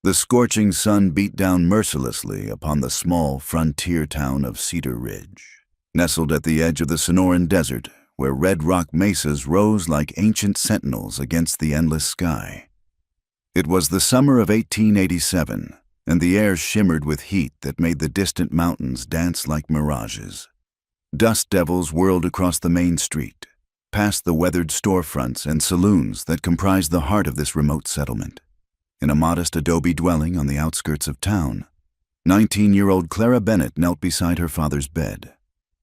The scorching sun beat down mercilessly upon the small frontier town of Cedar Ridge, nestled at the edge of the Sonoran Desert, where red rock mesas rose like ancient sentinels against the endless sky. It was the summer of 1887, and the air shimmered with heat that made the distant mountains dance like mirages. Dust devils whirled across the main street, past the weathered storefronts and saloons that comprised the heart of this remote settlement. In a modest adobe dwelling on the outskirts of town, 19-year-old Clara Bennett knelt beside her father's bed,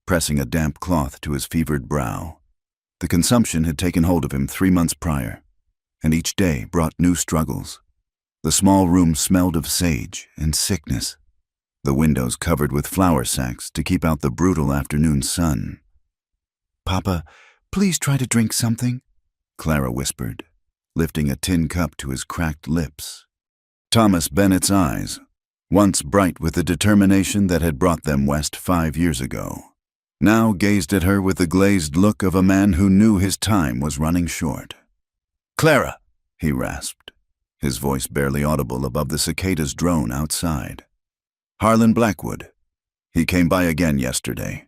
pressing a damp cloth to his fevered brow. The consumption had taken hold of him 3 months prior, and each day brought new struggles. The small room smelled of sage and sickness, the windows covered with flour sacks to keep out the brutal afternoon sun. "Papa, please try to drink something," Clara whispered, lifting a tin cup to his cracked lips. Thomas Bennett's eyes, once bright with the determination that had brought them west 5 years ago, now gazed at her with the glazed look of a man who knew his time was running short. "Clara," he rasped, his voice barely audible above the cicadas' drone outside. "Harlan Blackwood. He came by again yesterday."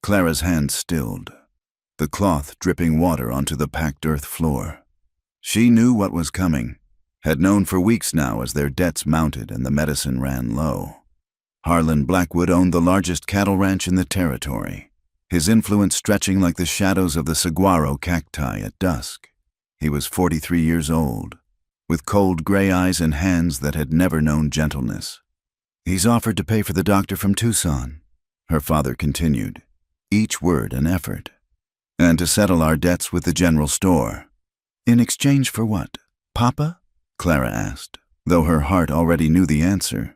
Clara's hand stilled, the cloth dripping water onto the packed earth floor. She knew what was coming, had known for weeks now as their debts mounted and the medicine ran low. Harlan Blackwood owned the largest cattle ranch in the territory, his influence stretching like the shadows of the saguaro cacti at dusk. He was 43 years old, with cold gray eyes and hands that had never known gentleness. "He's offered to pay for the doctor from Tucson," her father continued, each word an effort, "and to settle our debts with the general store." "In exchange for what, Papa?" Clara asked, though her heart already knew the answer.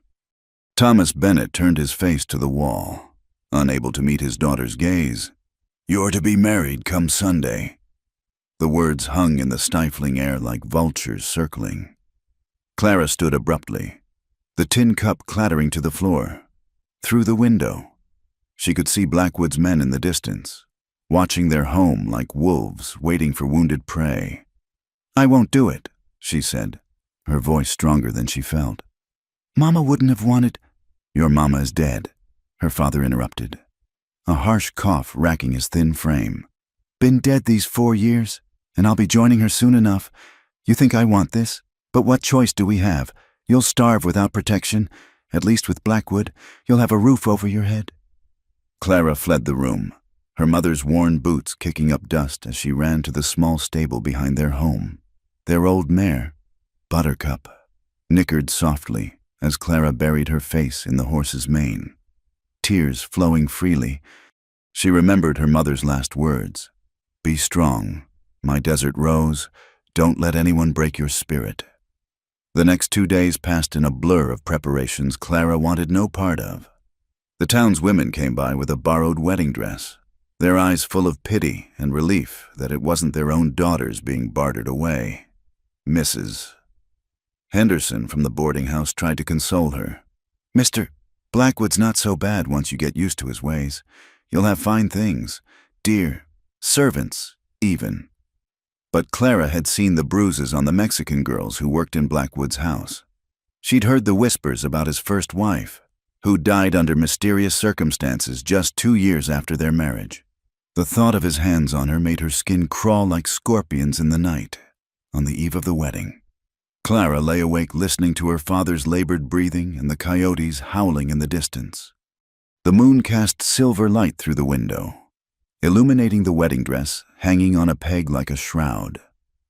Thomas Bennett turned his face to the wall, unable to meet his daughter's gaze. "You're to be married come Sunday." The words hung in the stifling air like vultures circling. Clara stood abruptly, the tin cup clattering to the floor. Through the window, she could see Blackwood's men in the distance, watching their home like wolves waiting for wounded prey. "I won't do it," she said, her voice stronger than she felt. "Mama wouldn't have wanted—" "Your mama is dead," her father interrupted, a harsh cough racking his thin frame. "Been dead these 4 years, and I'll be joining her soon enough. You think I want this? But what choice do we have? You'll starve without protection. At least with Blackwood, you'll have a roof over your head." Clara fled the room, her mother's worn boots kicking up dust as she ran to the small stable behind their home. Their old mare, Buttercup, nickered softly as Clara buried her face in the horse's mane, tears flowing freely. She remembered her mother's last words. "Be strong, my desert rose. Don't let anyone break your spirit." The next 2 days passed in a blur of preparations Clara wanted no part of. The town's women came by with a borrowed wedding dress, their eyes full of pity and relief that it wasn't their own daughters being bartered away. Mrs. Henderson from the boarding house tried to console her. "Mr. Blackwood's not so bad once you get used to his ways. You'll have fine things, dear, servants, even." But Clara had seen the bruises on the Mexican girls who worked in Blackwood's house. She'd heard the whispers about his first wife, who died under mysterious circumstances just 2 years after their marriage. The thought of his hands on her made her skin crawl like scorpions in the night, on the eve of the wedding. Clara lay awake listening to her father's labored breathing and the coyotes howling in the distance. The moon cast silver light through the window, illuminating the wedding dress hanging on a peg like a shroud.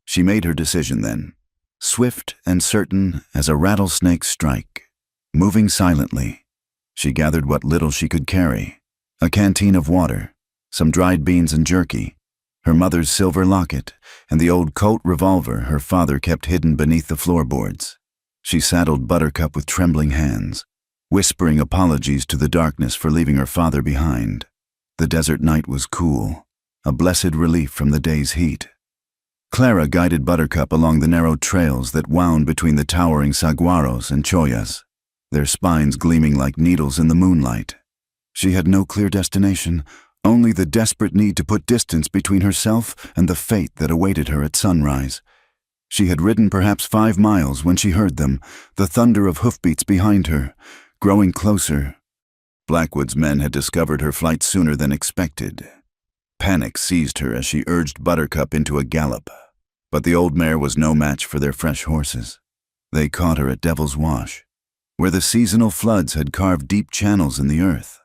She made her decision then, swift and certain as a rattlesnake's strike. Moving silently, she gathered what little she could carry: a canteen of water, some dried beans and jerky, her mother's silver locket, and the old Colt revolver her father kept hidden beneath the floorboards. She saddled Buttercup with trembling hands, whispering apologies to the darkness for leaving her father behind. The desert night was cool, a blessed relief from the day's heat. Clara guided Buttercup along the narrow trails that wound between the towering saguaros and chollas, their spines gleaming like needles in the moonlight. She had no clear destination, only the desperate need to put distance between herself and the fate that awaited her at sunrise. She had ridden perhaps 5 miles when she heard them, the thunder of hoofbeats behind her, growing closer. Blackwood's men had discovered her flight sooner than expected. Panic seized her as she urged Buttercup into a gallop, but the old mare was no match for their fresh horses. They caught her at Devil's Wash, where the seasonal floods had carved deep channels in the earth.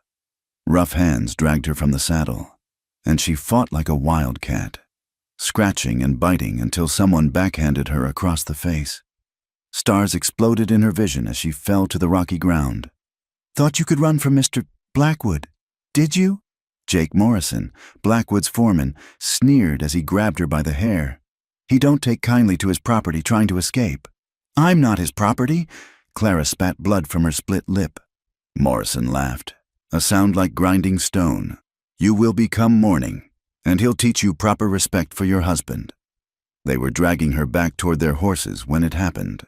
Rough hands dragged her from the saddle, and she fought like a wildcat, scratching and biting until someone backhanded her across the face. Stars exploded in her vision as she fell to the rocky ground. "Thought you could run from Mr. Blackwood, did you?" Jake Morrison, Blackwood's foreman, sneered as he grabbed her by the hair. "He don't take kindly to his property trying to escape." "I'm not his property." Clara spat blood from her split lip. Morrison laughed, a sound like grinding stone. "You will become mourning, and he'll teach you proper respect for your husband." They were dragging her back toward their horses when it happened.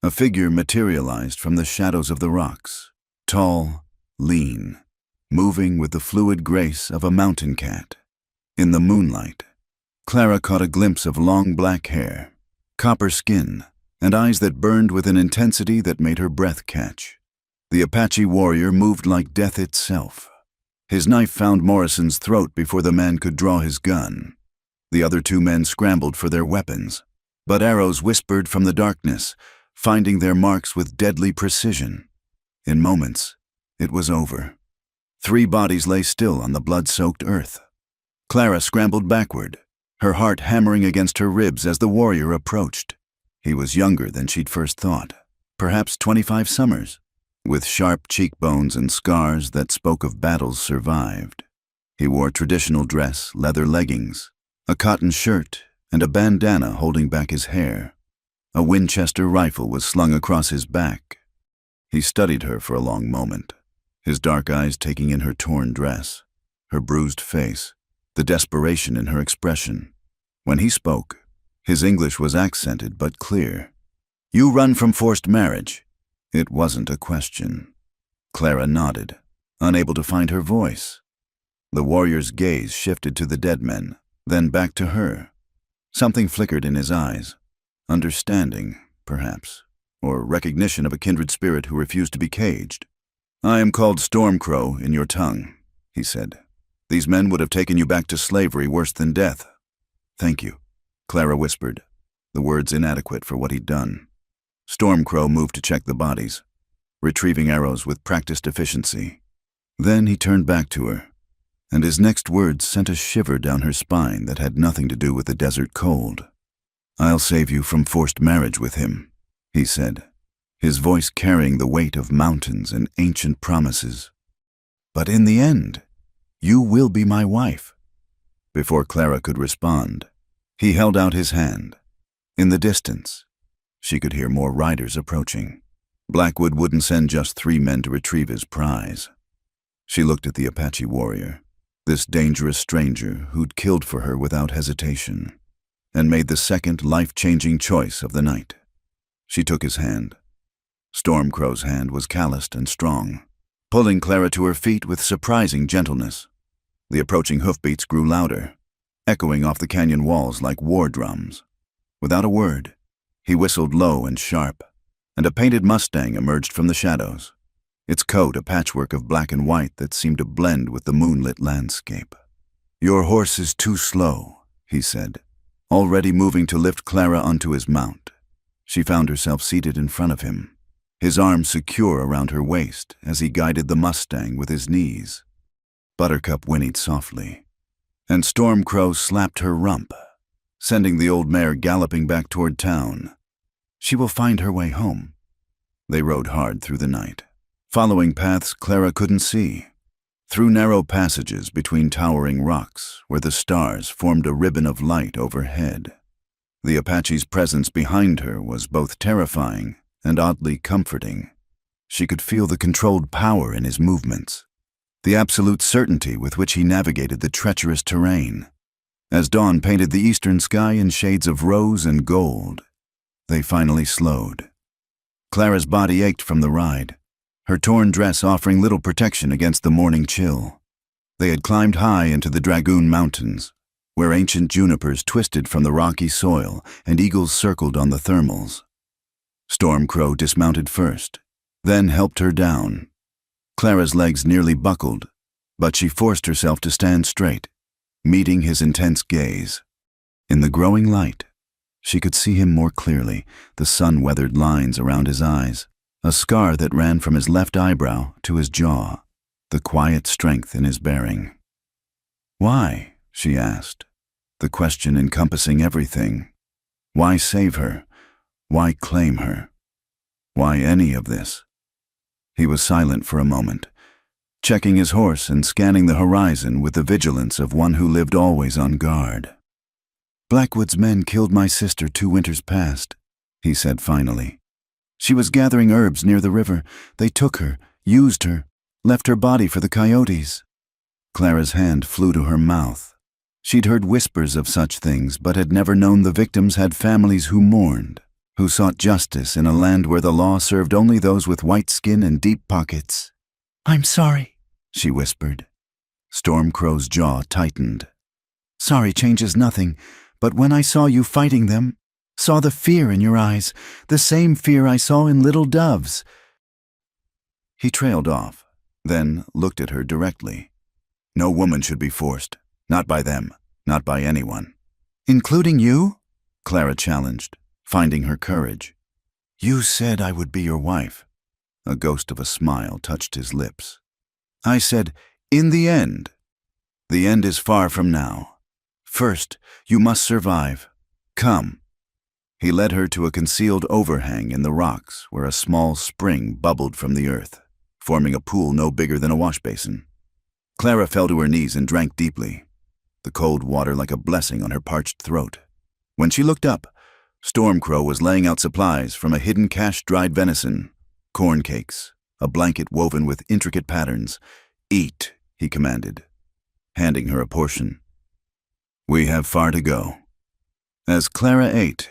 A figure materialized from the shadows of the rocks, tall, lean, moving with the fluid grace of a mountain cat. In the moonlight, Clara caught a glimpse of long black hair, copper skin, and eyes that burned with an intensity that made her breath catch. The Apache warrior moved like death itself. His knife found Morrison's throat before the man could draw his gun. The other 2 men scrambled for their weapons, but arrows whispered from the darkness, finding their marks with deadly precision. In moments, it was over. 3 bodies lay still on the blood-soaked earth. Clara scrambled backward, her heart hammering against her ribs as the warrior approached. He was younger than she'd first thought, perhaps 25 summers, with sharp cheekbones and scars that spoke of battles survived. He wore traditional dress, leather leggings, a cotton shirt, and a bandana holding back his hair. A Winchester rifle was slung across his back. He studied her for a long moment, his dark eyes taking in her torn dress, her bruised face, the desperation in her expression. When he spoke, his English was accented but clear. "You run from forced marriage." It wasn't a question. Clara nodded, unable to find her voice. The warrior's gaze shifted to the dead men, then back to her. Something flickered in his eyes. Understanding, perhaps, or recognition of a kindred spirit who refused to be caged. "I am called Stormcrow in your tongue," he said. "These men would have taken you back to slavery worse than death." "Thank you," Clara whispered, the words inadequate for what he'd done. Stormcrow moved to check the bodies, retrieving arrows with practiced efficiency. Then he turned back to her, and his next words sent a shiver down her spine that had nothing to do with the desert cold. "I'll save you from forced marriage with him," he said, his voice carrying the weight of mountains and ancient promises. "But in the end, you will be my wife." Before Clara could respond, he held out his hand. In the distance, she could hear more riders approaching. Blackwood wouldn't send just 3 men to retrieve his prize. She looked at the Apache warrior, this dangerous stranger who'd killed for her without hesitation, and made the second life-changing choice of the night. She took his hand. Stormcrow's hand was calloused and strong, pulling Clara to her feet with surprising gentleness. The approaching hoofbeats grew louder, echoing off the canyon walls like war drums. Without a word, he whistled low and sharp, and a painted Mustang emerged from the shadows, its coat a patchwork of black and white that seemed to blend with the moonlit landscape. "Your horse is too slow," he said, already moving to lift Clara onto his mount. She found herself seated in front of him, his arms secure around her waist as he guided the Mustang with his knees. Buttercup whinnied softly, and Stormcrow slapped her rump, sending the old mare galloping back toward town. She will find her way home. They rode hard through the night, following paths Clara couldn't see, through narrow passages between towering rocks where the stars formed a ribbon of light overhead. The Apache's presence behind her was both terrifying and oddly comforting. She could feel the controlled power in his movements, the absolute certainty with which he navigated the treacherous terrain. As dawn painted the eastern sky in shades of rose and gold, they finally slowed. Clara's body ached from the ride, her torn dress offering little protection against the morning chill. They had climbed high into the Dragoon Mountains, where ancient junipers twisted from the rocky soil and eagles circled on the thermals. Stormcrow dismounted first, then helped her down. Clara's legs nearly buckled, but she forced herself to stand straight, meeting his intense gaze. In the growing light, she could see him more clearly, the sun-weathered lines around his eyes, a scar that ran from his left eyebrow to his jaw, the quiet strength in his bearing. "Why?" she asked, the question encompassing everything. Why save her? Why claim her? Why any of this? He was silent for a moment, checking his horse and scanning the horizon with the vigilance of one who lived always on guard. "Blackwood's men killed my sister 2 winters past," he said finally. "She was gathering herbs near the river. They took her, used her, left her body for the coyotes." Clara's hand flew to her mouth. She'd heard whispers of such things, but had never known the victims had families who mourned, who sought justice in a land where the law served only those with white skin and deep pockets. "I'm sorry," she whispered. Stormcrow's jaw tightened. "Sorry changes nothing, but when I saw you fighting them, saw the fear in your eyes, the same fear I saw in Little Dove's." He trailed off, then looked at her directly. "No woman should be forced. Not by them. Not by anyone." "Including you?" Clara challenged, finding her courage. "You said I would be your wife." A ghost of a smile touched his lips. "I said, in the end. The end is far from now. First, you must survive. Come." He led her to a concealed overhang in the rocks where a small spring bubbled from the earth, forming a pool no bigger than a washbasin. Clara fell to her knees and drank deeply, the cold water like a blessing on her parched throat. When she looked up, Stormcrow was laying out supplies from a hidden cache-dried venison, corn cakes, a blanket woven with intricate patterns. "Eat," he commanded, handing her a portion. "We have far to go." As Clara ate,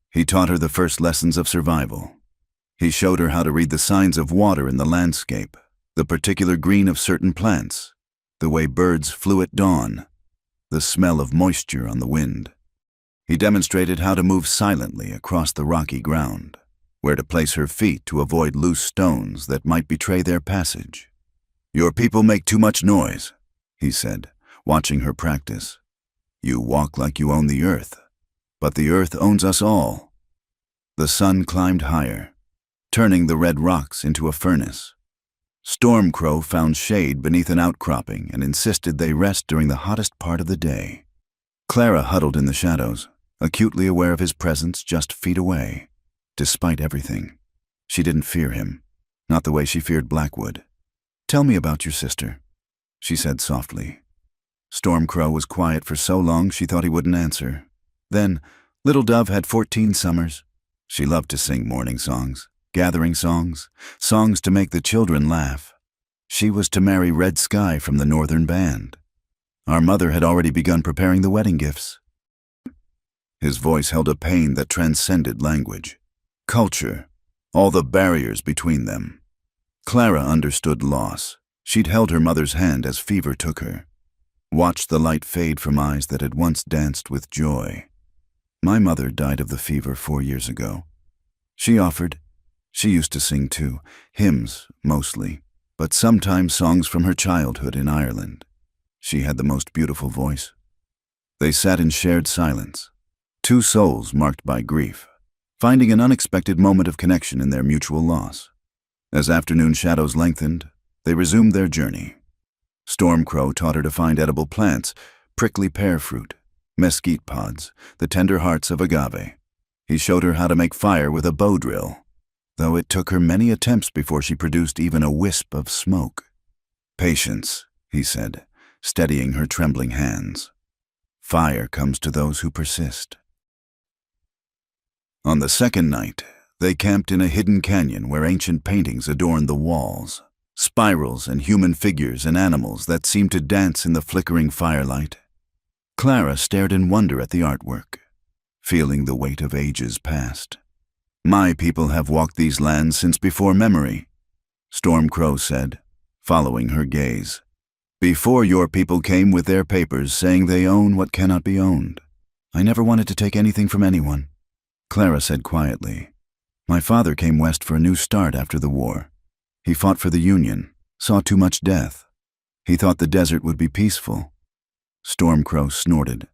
he taught her the first lessons of survival. He showed her how to read the signs of water in the landscape, the particular green of certain plants, the way birds flew at dawn, the smell of moisture on the wind. He demonstrated how to move silently across the rocky ground, where to place her feet to avoid loose stones that might betray their passage. "Your people make too much noise," he said, watching her practice. "You walk like you own the earth, but the earth owns us all." The sun climbed higher, turning the red rocks into a furnace. Stormcrow found shade beneath an outcropping and insisted they rest during the hottest part of the day. Clara huddled in the shadows, acutely aware of his presence just feet away. Despite everything, she didn't fear him, not the way she feared Blackwood. "Tell me about your sister," she said softly. Stormcrow was quiet for so long she thought he wouldn't answer. Then, Little Dove had 14 summers. She loved to sing morning songs, gathering songs, songs to make the children laugh. She was to marry Red Sky from the Northern Band. Our mother had already begun preparing the wedding gifts. His voice held a pain that transcended language. Culture, all the barriers between them. Clara understood loss. She'd held her mother's hand as fever took her, watched the light fade from eyes that had once danced with joy. "My mother died of the fever 4 years ago. She offered. She used to sing too, hymns mostly, but sometimes songs from her childhood in Ireland. She had the most beautiful voice." They sat in shared silence, two souls marked by grief, finding an unexpected moment of connection in their mutual loss. As afternoon shadows lengthened, they resumed their journey. Stormcrow taught her to find edible plants, prickly pear fruit, mesquite pods, the tender hearts of agave. He showed her how to make fire with a bow drill, though it took her many attempts before she produced even a wisp of smoke. "Patience," he said, steadying her trembling hands. "Fire comes to those who persist." On the second night, they camped in a hidden canyon where ancient paintings adorned the walls, spirals and human figures and animals that seemed to dance in the flickering firelight. Clara stared in wonder at the artwork, feeling the weight of ages past. "My people have walked these lands since before memory," Stormcrow said, following her gaze. Before your people came with their papers saying they own what cannot be owned. I never wanted to take anything from anyone, Clara said quietly. My father came west for a new start after the war. He fought for the Union, saw too much death. He thought the desert would be peaceful. Stormcrow snorted.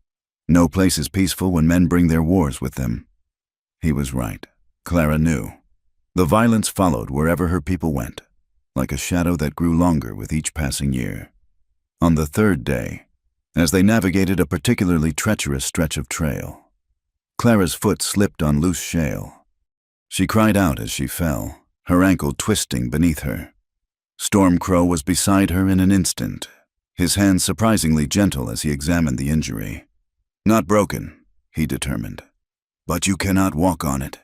No place is peaceful when men bring their wars with them. He was right. Clara knew. The violence followed wherever her people went, like a shadow that grew longer with each passing year. On the third day, as they navigated a particularly treacherous stretch of trail, Clara's foot slipped on loose shale. She cried out as she fell, her ankle twisting beneath her. Stormcrow was beside her in an instant, his hands surprisingly gentle as he examined the injury. Not broken, he determined. But you cannot walk on it.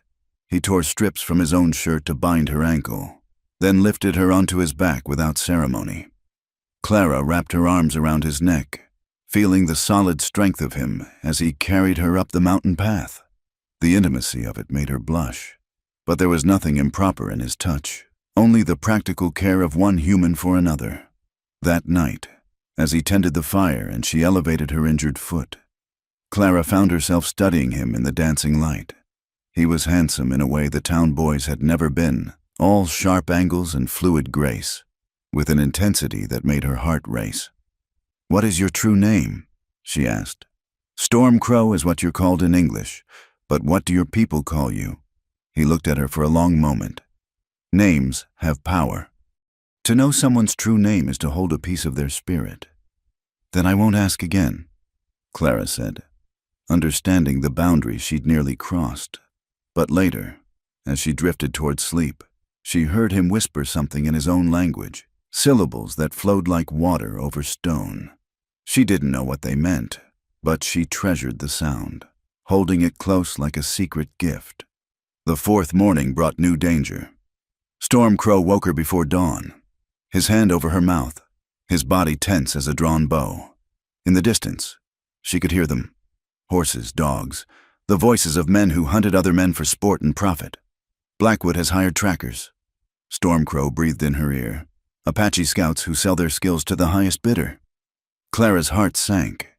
He tore strips from his own shirt to bind her ankle, then lifted her onto his back without ceremony. Clara wrapped her arms around his neck, feeling the solid strength of him as he carried her up the mountain path. The intimacy of it made her blush. But there was nothing improper in his touch, only the practical care of one human for another. That night, as he tended the fire and she elevated her injured foot, Clara found herself studying him in the dancing light. He was handsome in a way the town boys had never been, all sharp angles and fluid grace, with an intensity that made her heart race. "What is your true name?" she asked. "Stormcrow is what you're called in English, but what do your people call you?" He looked at her for a long moment. Names have power. To know someone's true name is to hold a piece of their spirit. "Then I won't ask again," Clara said, understanding the boundary she'd nearly crossed. But later, as she drifted toward sleep, she heard him whisper something in his own language, syllables that flowed like water over stone. She didn't know what they meant, but she treasured the sound, holding it close like a secret gift. The fourth morning brought new danger. Stormcrow woke her before dawn, his hand over her mouth, his body tense as a drawn bow. In the distance, she could hear them. Horses, dogs, the voices of men who hunted other men for sport and profit. Blackwood has hired trackers. Stormcrow breathed in her ear. Apache scouts who sell their skills to the highest bidder. Clara's heart sank.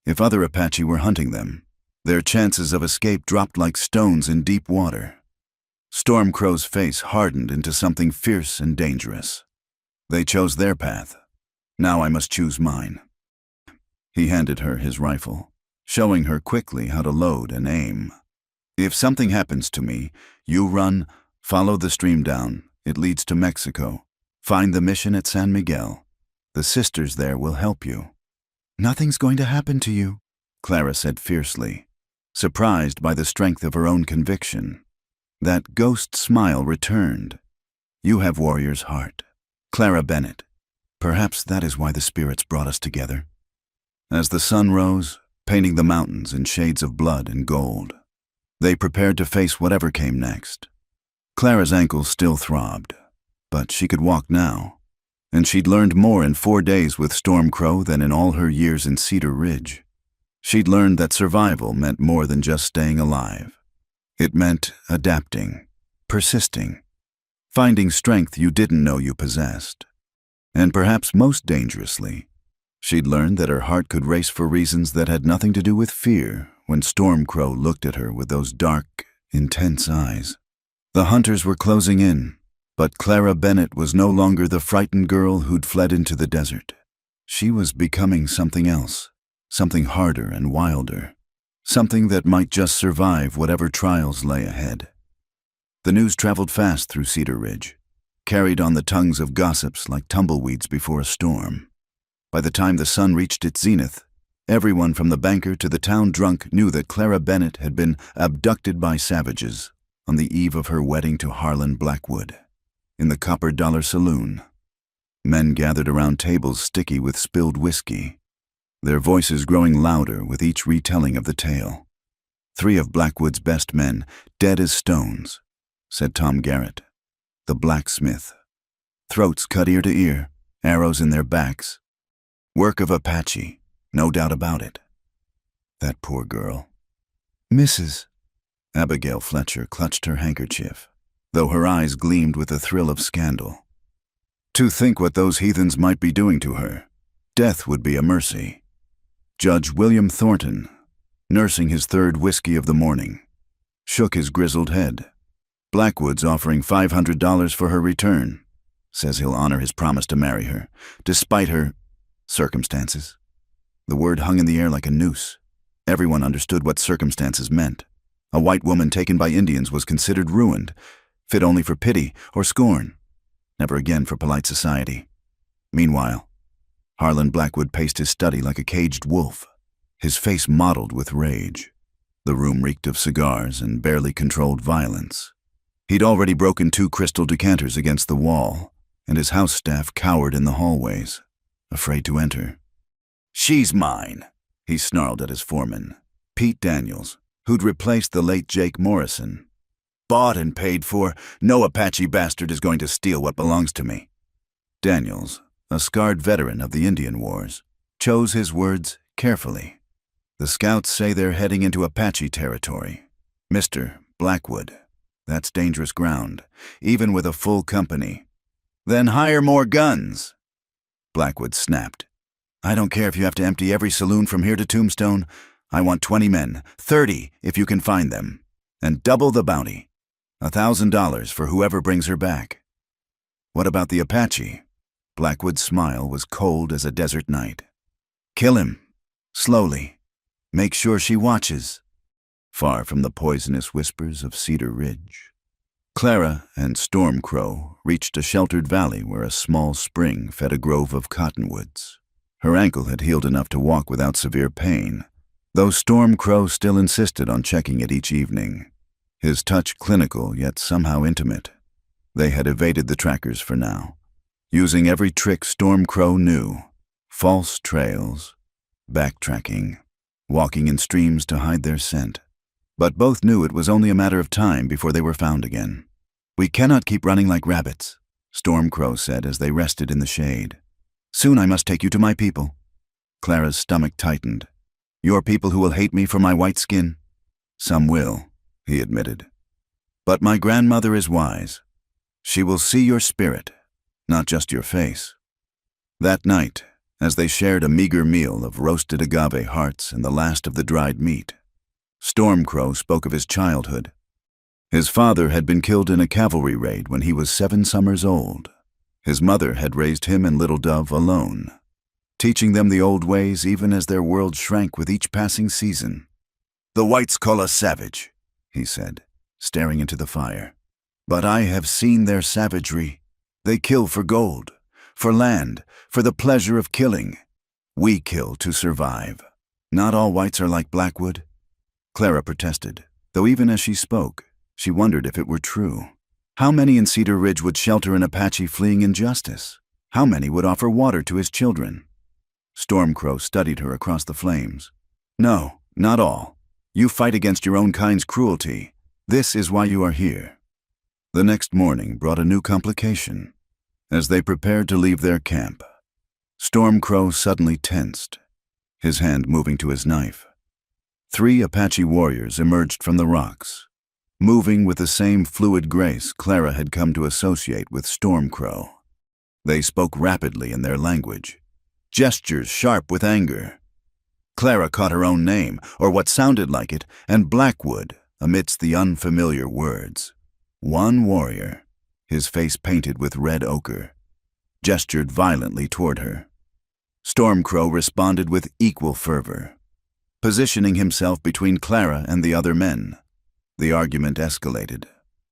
If other Apache were hunting them, their chances of escape dropped like stones in deep water. Stormcrow's face hardened into something fierce and dangerous. They chose their path. Now I must choose mine. He handed her his rifle, showing her quickly how to load and aim. "If something happens to me, you run, follow the stream down. It leads to Mexico. Find the mission at San Miguel. The sisters there will help you." "Nothing's going to happen to you," Clara said fiercely, surprised by the strength of her own conviction. That ghost smile returned. "You have warrior's heart. Clara Bennett. Perhaps that is why the spirits brought us together." As the sun rose, painting the mountains in shades of blood and gold, they prepared to face whatever came next. Clara's ankles still throbbed, but she could walk now, and she'd learned more in 4 days with Stormcrow than in all her years in Cedar Ridge. She'd learned that survival meant more than just staying alive. It meant adapting, persisting, finding strength you didn't know you possessed. And perhaps most dangerously, she'd learned that her heart could race for reasons that had nothing to do with fear when Stormcrow looked at her with those dark, intense eyes. The hunters were closing in, but Clara Bennett was no longer the frightened girl who'd fled into the desert. She was becoming something else, something harder and wilder, something that might just survive whatever trials lay ahead. The news traveled fast through Cedar Ridge, carried on the tongues of gossips like tumbleweeds before a storm. By the time the sun reached its zenith, everyone from the banker to the town drunk knew that Clara Bennett had been abducted by savages on the eve of her wedding to Harlan Blackwood, in the Copper Dollar Saloon. Men gathered around tables sticky with spilled whiskey, their voices growing louder with each retelling of the tale. 3 of Blackwood's best men, dead as stones, said Tom Garrett, the blacksmith. Throats cut ear to ear, arrows in their backs. Work of Apache, no doubt about it. That poor girl. "Mrs." Abigail Fletcher clutched her handkerchief, though her eyes gleamed with a thrill of scandal. "To think what those heathens might be doing to her. Death would be a mercy. Judge William Thornton, nursing his third whiskey of the morning, shook his grizzled head. Blackwood's offering $500 for her return. Says he'll honor his promise to marry her, despite her circumstances. The word hung in the air like a noose. Everyone understood what circumstances meant. A white woman taken by Indians was considered ruined, fit only for pity or scorn, never again for polite society. Meanwhile, Harlan Blackwood paced his study like a caged wolf, his face mottled with rage. The room reeked of cigars and barely controlled violence. He'd already broken 2 crystal decanters against the wall, and his house staff cowered in the hallways, afraid to enter. "She's mine," he snarled at his foreman, Pete Daniels, who'd replaced the late Jake Morrison. "Bought and paid for, no Apache bastard is going to steal what belongs to me." Daniels, a scarred veteran of the Indian Wars, chose his words carefully. "The scouts say they're heading into Apache territory. Mr. Blackwood, that's dangerous ground, even with a full company." "Then hire more guns," Blackwood snapped. "I don't care if you have to empty every saloon from here to Tombstone. I want 20 men, 30 if you can find them, and double the bounty. $1,000 for whoever brings her back." "What about the Apache?" Blackwood's smile was cold as a desert night. "Kill him, slowly. Make sure she watches." Far from the poisonous whispers of Cedar Ridge, Clara and Stormcrow reached a sheltered valley where a small spring fed a grove of cottonwoods. Her ankle had healed enough to walk without severe pain, though Stormcrow still insisted on checking it each evening. His touch clinical yet somehow intimate. They had evaded the trackers for now, using every trick Stormcrow knew: false trails, backtracking, walking in streams to hide their scent. But both knew it was only a matter of time before they were found again. "We cannot keep running like rabbits," Stormcrow said as they rested in the shade. "Soon I must take you to my people." Clara's stomach tightened. "Your people who will hate me for my white skin?" "Some will," he admitted. "But my grandmother is wise. She will see your spirit, not just your face." That night, as they shared a meager meal of roasted agave hearts and the last of the dried meat, Stormcrow spoke of his childhood. His father had been killed in a cavalry raid when he was 7 summers old. His mother had raised him and Little Dove alone, teaching them the old ways even as their world shrank with each passing season. "The whites call us savage," he said, staring into the fire. "But I have seen their savagery. They kill for gold, for land, for the pleasure of killing. We kill to survive. Not all whites are like Blackwood." Clara protested, though even as she spoke, she wondered if it were true. How many in Cedar Ridge would shelter an Apache fleeing injustice? How many would offer water to his children? Stormcrow studied her across the flames. "No, not all. You fight against your own kind's cruelty. This is why you are here." The next morning brought a new complication. As they prepared to leave their camp, Stormcrow suddenly tensed, his hand moving to his knife. 3 Apache warriors emerged from the rocks, moving with the same fluid grace Clara had come to associate with Stormcrow. They spoke rapidly in their language, gestures sharp with anger. Clara caught her own name, or what sounded like it, and Blackwood, amidst the unfamiliar words. One warrior, his face painted with red ochre, gestured violently toward her. Stormcrow responded with equal fervor, positioning himself between Clara and the other men. The argument escalated,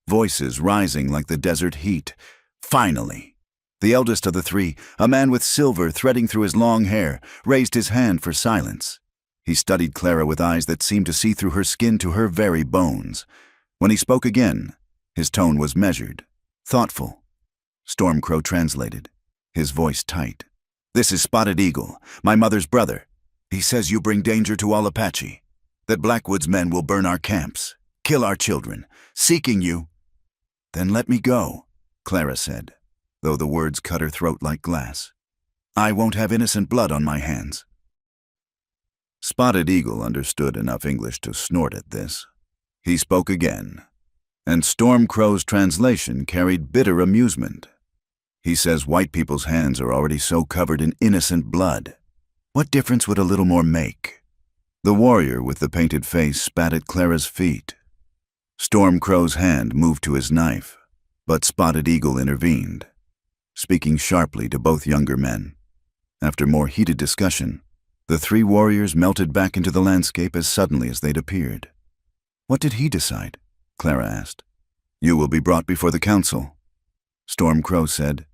voices rising like the desert heat. Finally, the eldest of the 3, a man with silver threading through his long hair, raised his hand for silence. He studied Clara with eyes that seemed to see through her skin to her very bones. When he spoke again, his tone was measured, thoughtful. Stormcrow translated, his voice tight. "This is Spotted Eagle, my mother's brother. He says you bring danger to all Apache, that Blackwood's men will burn our camps, kill our children, seeking you." "Then let me go," Clara said, though the words cut her throat like glass. "I won't have innocent blood on my hands." Spotted Eagle understood enough English to snort at this. He spoke again, and Stormcrow's translation carried bitter amusement. He says white people's hands are already so covered in innocent blood. What difference would a little more make? The warrior with the painted face spat at Clara's feet. Storm Crow's hand moved to his knife, but Spotted Eagle intervened, speaking sharply to both younger men. After more heated discussion, the three warriors melted back into the landscape as suddenly as they'd appeared. "What did he decide?" Clara asked. "You will be brought before the council," Storm Crow said.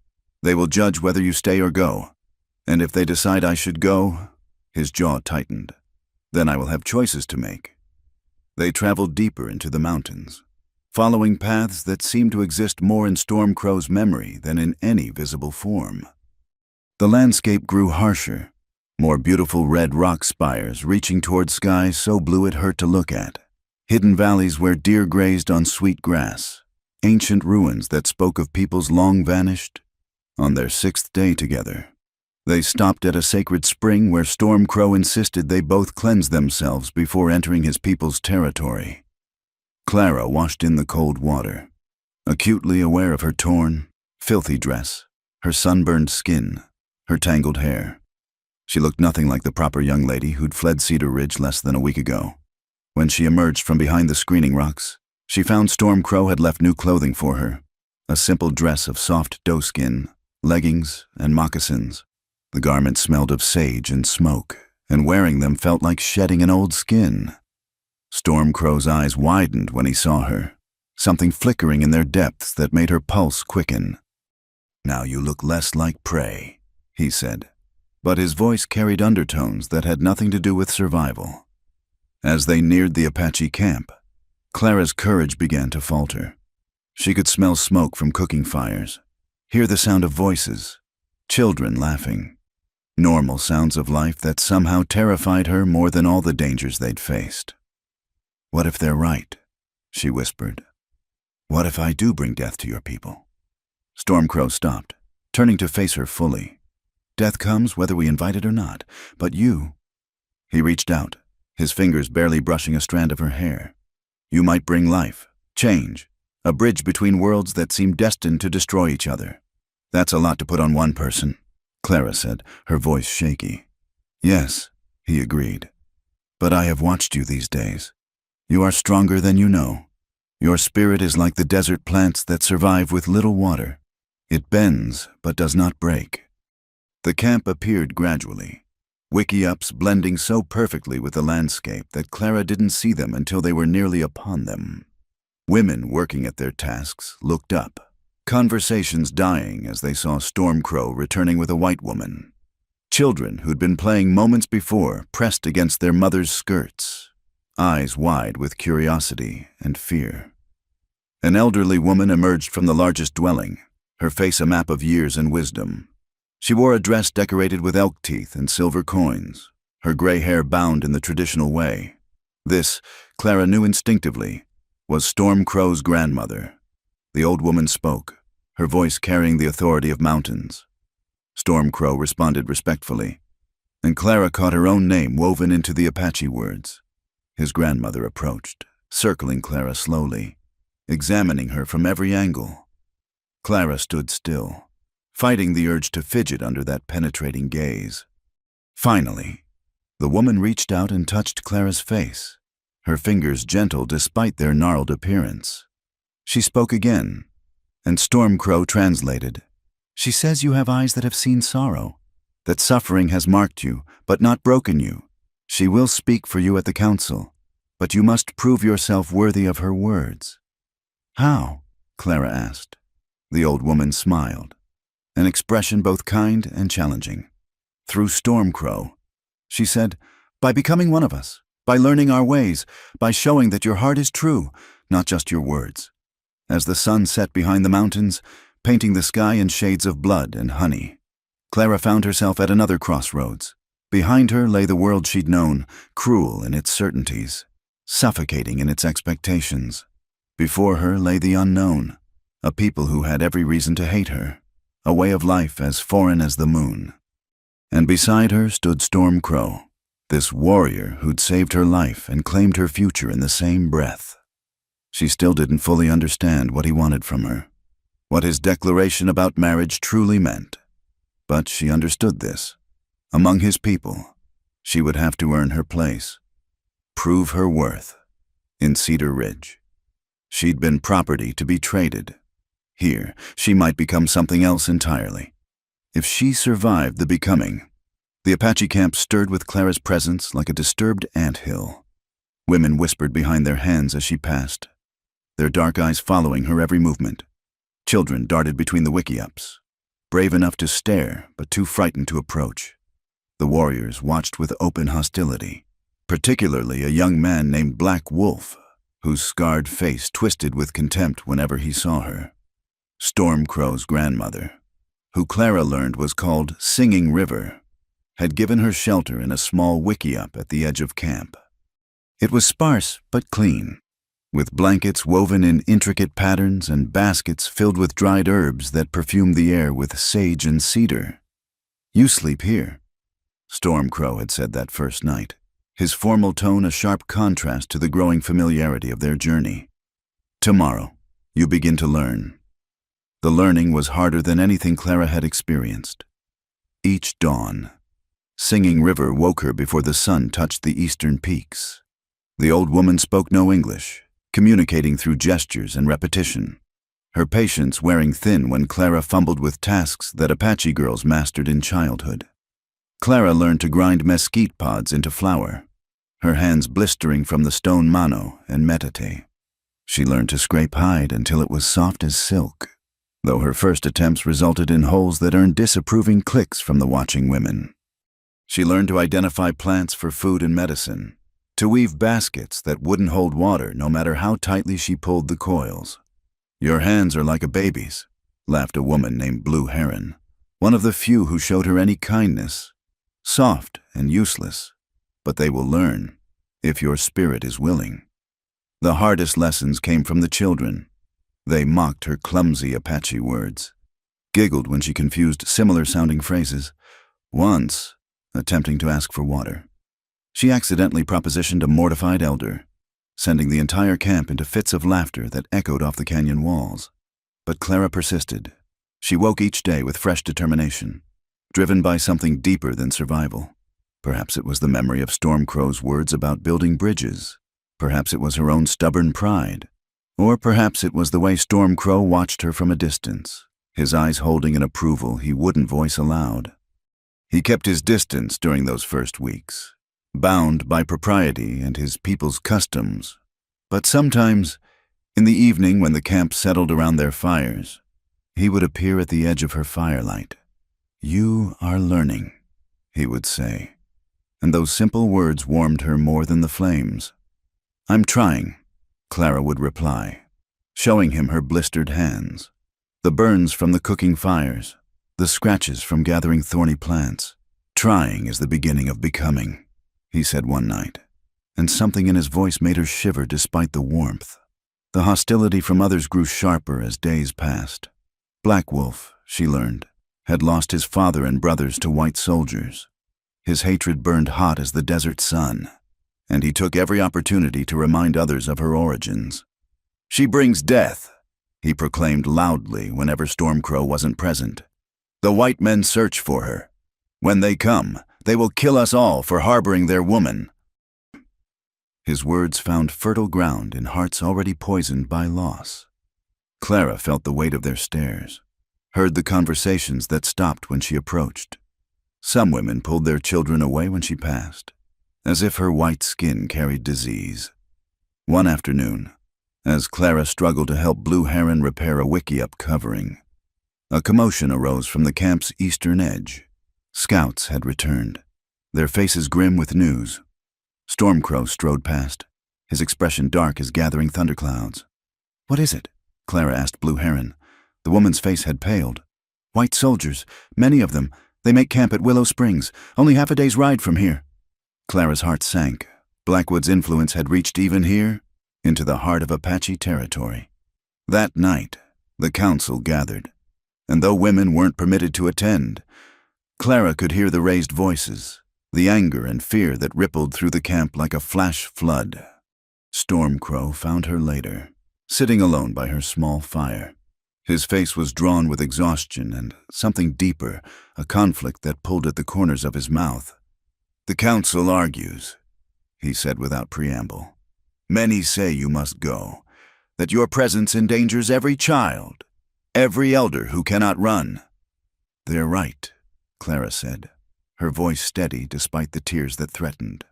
"They will judge whether you stay or go. And if they decide I should go," his jaw tightened, "then I will have choices to make." They traveled deeper into the mountains, following paths that seemed to exist more in Storm Crow's memory than in any visible form. The landscape grew harsher, more beautiful red rock spires reaching toward skies so blue it hurt to look at, hidden valleys where deer grazed on sweet grass, ancient ruins that spoke of peoples long vanished. On their 6th day together, they stopped at a sacred spring where Storm Crow insisted they both cleanse themselves before entering his people's territory. Clara washed in the cold water, acutely aware of her torn, filthy dress, her sunburned skin, her tangled hair. She looked nothing like the proper young lady who'd fled Cedar Ridge less than a week ago. When she emerged from behind the screening rocks, she found Storm Crow had left new clothing for her, a simple dress of soft doeskin, leggings, and moccasins. The garments smelled of sage and smoke, and wearing them felt like shedding an old skin. Storm Crow's eyes widened when he saw her, something flickering in their depths that made her pulse quicken. "Now you look less like prey," he said, but his voice carried undertones that had nothing to do with survival. As they neared the Apache camp, Clara's courage began to falter. She could smell smoke from cooking fires, hear the sound of voices, children laughing, normal sounds of life that somehow terrified her more than all the dangers they'd faced. "What if they're right?" she whispered. "What if I do bring death to your people?" Storm Crow stopped, turning to face her fully. "Death comes whether we invite it or not, but you—" He reached out, his fingers barely brushing a strand of her hair. "You might bring life, change, a bridge between worlds that seem destined to destroy each other. That's a lot to put on one person," Clara said, her voice shaky. "Yes," he agreed. "But I have watched you these days. You are stronger than you know. Your spirit is like the desert plants that survive with little water. It bends, but does not break." The camp appeared gradually, wiki-ups blending so perfectly with the landscape that Clara didn't see them until they were nearly upon them. Women working at their tasks looked up, conversations dying as they saw Storm Crow returning with a white woman. Children who'd been playing moments before pressed against their mother's skirts, eyes wide with curiosity and fear. An elderly woman emerged from the largest dwelling, her face a map of years and wisdom. She wore a dress decorated with elk teeth and silver coins, her gray hair bound in the traditional way. This, Clara knew instinctively, was Storm Crow's grandmother. The old woman spoke, her voice carrying the authority of mountains. Storm Crow responded respectfully, and Clara caught her own name woven into the Apache words. His grandmother approached, circling Clara slowly, examining her from every angle. Clara stood still, fighting the urge to fidget under that penetrating gaze. Finally, the woman reached out and touched Clara's face, her fingers gentle despite their gnarled appearance. She spoke again, and Storm Crow translated. "She says you have eyes that have seen sorrow, that suffering has marked you, but not broken you. She will speak for you at the council, but you must prove yourself worthy of her words." "How?" Clara asked. The old woman smiled, an expression both kind and challenging. "Through Storm Crow," she said, "by becoming one of us, by learning our ways, by showing that your heart is true, not just your words." As the sun set behind the mountains, painting the sky in shades of blood and honey, Clara found herself at another crossroads. Behind her lay the world she'd known, cruel in its certainties, suffocating in its expectations. Before her lay the unknown, a people who had every reason to hate her, a way of life as foreign as the moon. And beside her stood Storm Crow, this warrior who'd saved her life and claimed her future in the same breath. She still didn't fully understand what he wanted from her, what his declaration about marriage truly meant. But she understood this. Among his people, she would have to earn her place, prove her worth. In Cedar Ridge, she'd been property to be traded. Here, she might become something else entirely. If she survived the becoming, the Apache camp stirred with Clara's presence like a disturbed anthill. Women whispered behind their hands as she passed, their dark eyes following her every movement. Children darted between the wickiups, brave enough to stare but too frightened to approach. The warriors watched with open hostility, particularly a young man named Black Wolf, whose scarred face twisted with contempt whenever he saw her. Storm Crow's grandmother, who Clara learned was called Singing River, had given her shelter in a small wickiup at the edge of camp. It was sparse but clean, with blankets woven in intricate patterns and baskets filled with dried herbs that perfumed the air with sage and cedar. "You sleep here," Storm Crow had said that first night, his formal tone a sharp contrast to the growing familiarity of their journey. "Tomorrow, you begin to learn." The learning was harder than anything Clara had experienced. Each dawn, Singing River woke her before the sun touched the eastern peaks. The old woman spoke no English, communicating through gestures and repetition, her patience wearing thin when Clara fumbled with tasks that Apache girls mastered in childhood. Clara learned to grind mesquite pods into flour, her hands blistering from the stone mano and metate. She learned to scrape hide until it was soft as silk, though her first attempts resulted in holes that earned disapproving clicks from the watching women. She learned to identify plants for food and medicine, to weave baskets that wouldn't hold water no matter how tightly she pulled the coils. "Your hands are like a baby's," laughed a woman named Blue Heron, one of the few who showed her any kindness. "Soft and useless, but they will learn, if your spirit is willing." The hardest lessons came from the children. They mocked her clumsy Apache words, giggled when she confused similar-sounding phrases. Once, attempting to ask for water, she accidentally propositioned a mortified elder, sending the entire camp into fits of laughter that echoed off the canyon walls. But Clara persisted. She woke each day with fresh determination, driven by something deeper than survival. Perhaps it was the memory of Storm Crow's words about building bridges. Perhaps it was her own stubborn pride. Or perhaps it was the way Storm Crow watched her from a distance, his eyes holding an approval he wouldn't voice aloud. He kept his distance during those first weeks, bound by propriety and his people's customs. But sometimes, in the evening when the camp settled around their fires, he would appear at the edge of her firelight. "You are learning," he would say, and those simple words warmed her more than the flames. "I'm trying," Clara would reply, showing him her blistered hands, the burns from the cooking fires, the scratches from gathering thorny plants. "Trying is the beginning of becoming," he said one night, and something in his voice made her shiver despite the warmth. The hostility from others grew sharper as days passed. Black Wolf, she learned, had lost his father and brothers to white soldiers. His hatred burned hot as the desert sun, and he took every opportunity to remind others of her origins. "She brings death," he proclaimed loudly whenever Storm Crow wasn't present. "The white men search for her. When they come, they will kill us all for harboring their woman." His words found fertile ground in hearts already poisoned by loss. Clara felt the weight of their stares, heard the conversations that stopped when she approached. Some women pulled their children away when she passed, as if her white skin carried disease. One afternoon, as Clara struggled to help Blue Heron repair a wickiup covering, a commotion arose from the camp's eastern edge. Scouts had returned, their faces grim with news. Storm Crow strode past, his expression dark as gathering thunderclouds. "What is it?" Clara asked Blue Heron. The woman's face had paled. "White soldiers, many of them. They make camp at Willow Springs, only half a day's ride from here." Clara's heart sank. Blackwood's influence had reached even here, into the heart of Apache territory. That night, the council gathered, and though women weren't permitted to attend, Clara could hear the raised voices, the anger and fear that rippled through the camp like a flash flood. Storm Crow found her later, sitting alone by her small fire, His face was drawn with exhaustion and something deeper, a conflict that pulled at the corners of his mouth. "The council argues," he said without preamble. "Many say you must go, that your presence endangers every child, every elder who cannot run." "They're right," Clara said, her voice steady despite the tears that threatened.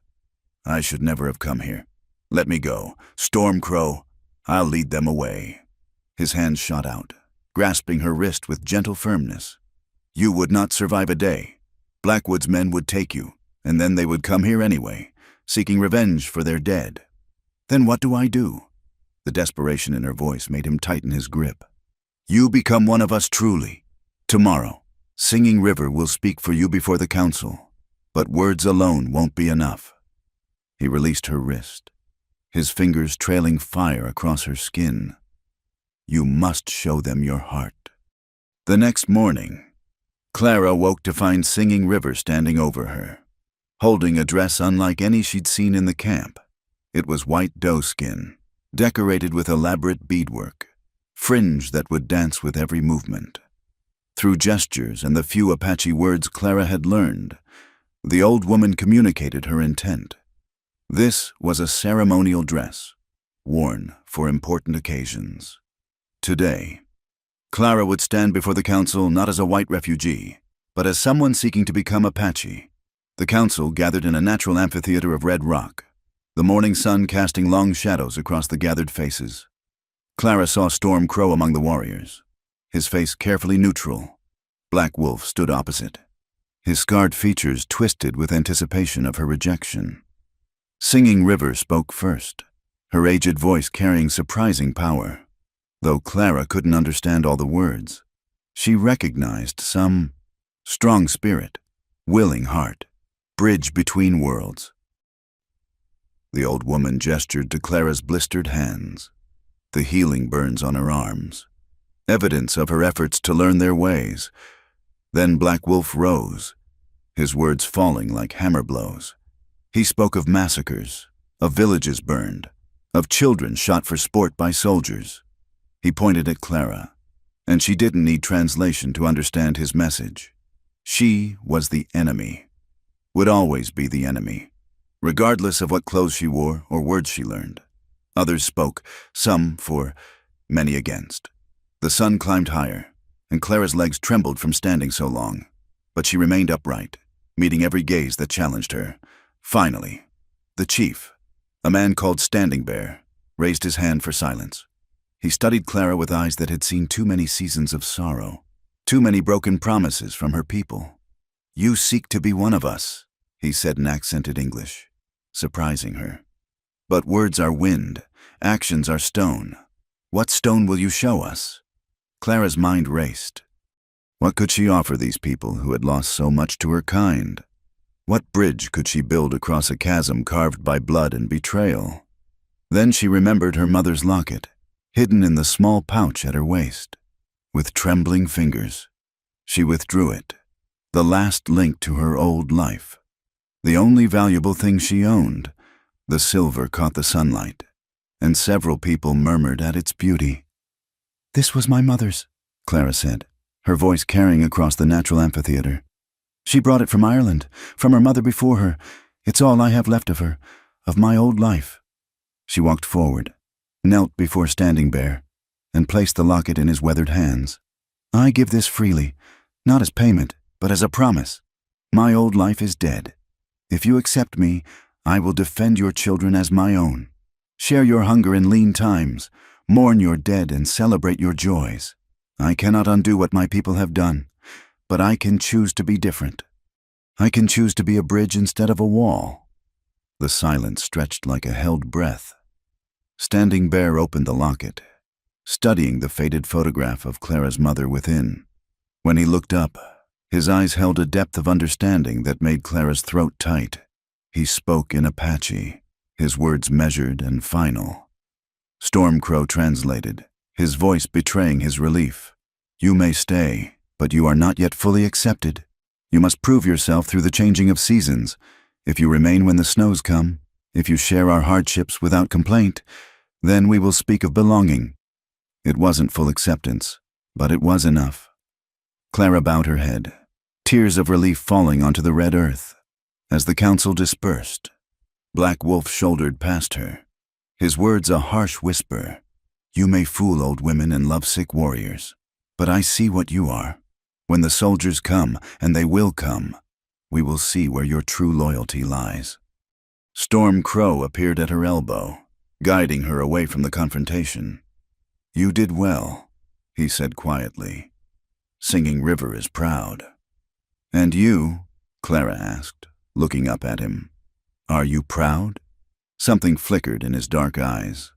"I should never have come here. Let me go. Stormcrow, I'll lead them away." His hand shot out, grasping her wrist with gentle firmness. "You would not survive a day. Blackwood's men would take you, and then they would come here anyway, seeking revenge for their dead. Then what do I do?" The desperation in her voice made him tighten his grip. "You become one of us truly. Tomorrow, Singing River will speak for you before the council, but words alone won't be enough." He released her wrist, his fingers trailing fire across her skin. "You must show them your heart." The next morning, Clara woke to find Singing River standing over her, holding a dress unlike any she'd seen in the camp. It was white doeskin, decorated with elaborate beadwork, fringe that would dance with every movement. Through gestures and the few Apache words Clara had learned, the old woman communicated her intent. This was a ceremonial dress, worn for important occasions. Today, Clara would stand before the council not as a white refugee, but as someone seeking to become Apache. The council gathered in a natural amphitheater of red rock, the morning sun casting long shadows across the gathered faces. Clara saw Stormcrow among the warriors, his face carefully neutral. Black Wolf stood opposite, his scarred features twisted with anticipation of her rejection. Singing River spoke first, her aged voice carrying surprising power. Though Clara couldn't understand all the words, she recognized some strong spirit, willing heart, bridge between worlds. The old woman gestured to Clara's blistered hands, the healing burns on her arms, evidence of her efforts to learn their ways. Then Black Wolf rose, his words falling like hammer blows. He spoke of massacres, of villages burned, of children shot for sport by soldiers. He pointed at Clara, and she didn't need translation to understand his message. She was the enemy, would always be the enemy, regardless of what clothes she wore or words she learned. Others spoke, some for, many against. The sun climbed higher, and Clara's legs trembled from standing so long, but she remained upright, meeting every gaze that challenged her. Finally, the chief, a man called Standing Bear, raised his hand for silence. He studied Clara with eyes that had seen too many seasons of sorrow, too many broken promises from her people. "You seek to be one of us," he said in accented English, surprising her. "But words are wind, actions are stone. What stone will you show us?" Clara's mind raced. What could she offer these people who had lost so much to her kind? What bridge could she build across a chasm carved by blood and betrayal? Then she remembered her mother's locket, hidden in the small pouch at her waist. With trembling fingers, she withdrew it, the last link to her old life. The only valuable thing she owned. The silver caught the sunlight, and several people murmured at its beauty. "This was my mother's," Clara said, her voice carrying across the natural amphitheater. "She brought it from Ireland, from her mother before her. It's all I have left of her, of my old life." She walked forward, knelt before Standing Bear, and placed the locket in his weathered hands. "I give this freely, not as payment, but as a promise. My old life is dead. If you accept me, I will defend your children as my own. Share your hunger in lean times, mourn your dead and celebrate your joys. I cannot undo what my people have done, but I can choose to be different. I can choose to be a bridge instead of a wall." The silence stretched like a held breath. Standing Bear opened the locket, studying the faded photograph of Clara's mother within. When he looked up, his eyes held a depth of understanding that made Clara's throat tight. He spoke in Apache, his words measured and final. Stormcrow translated, his voice betraying his relief. "You may stay, but you are not yet fully accepted. You must prove yourself through the changing of seasons. If you remain when the snows come, if you share our hardships without complaint, then we will speak of belonging." It wasn't full acceptance, But it was enough. Clara bowed her head, tears of relief falling onto the red earth. As the council dispersed, Black Wolf shouldered past her, his words a harsh whisper. You may fool old women and lovesick warriors, but I see what you are. When the soldiers come, and they will come, we will see where your true loyalty lies. Storm Crow appeared at her elbow, guiding her away from the confrontation. You did well, he said quietly. Singing River is proud. And you? Clara asked, looking up at him. Are you proud? Something flickered in his dark eyes.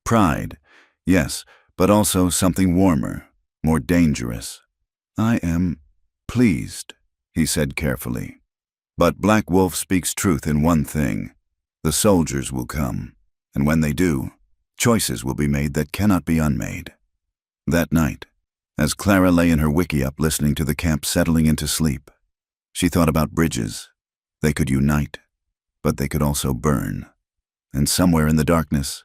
Pride, yes, but also something warmer, more dangerous. I am pleased, he said carefully. But Black Wolf speaks truth in one thing. The soldiers will come, and when they do, choices will be made that cannot be unmade. That night, as Clara lay in her wickiup listening to the camp settling into sleep, she thought about bridges. They could unite, but they could also burn. And somewhere in the darkness,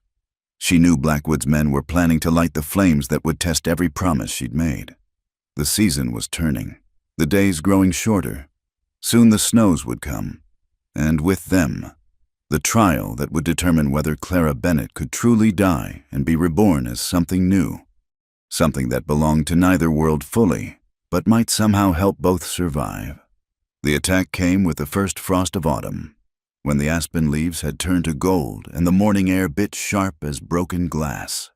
she knew Blackwood's men were planning to light the flames that would test every promise she'd made. The season was turning, the days growing shorter. Soon the snows would come, and with them, the trial that would determine whether Clara Bennett could truly die and be reborn as something new, something that belonged to neither world fully, but might somehow help both survive. The attack came with the first frost of autumn, when the aspen leaves had turned to gold and the morning air bit sharp as broken glass.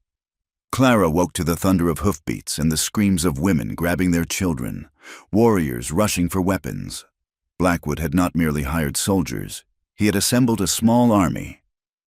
Clara woke to the thunder of hoofbeats and the screams of women grabbing their children, warriors rushing for weapons. Blackwood had not merely hired soldiers, he had assembled a small army.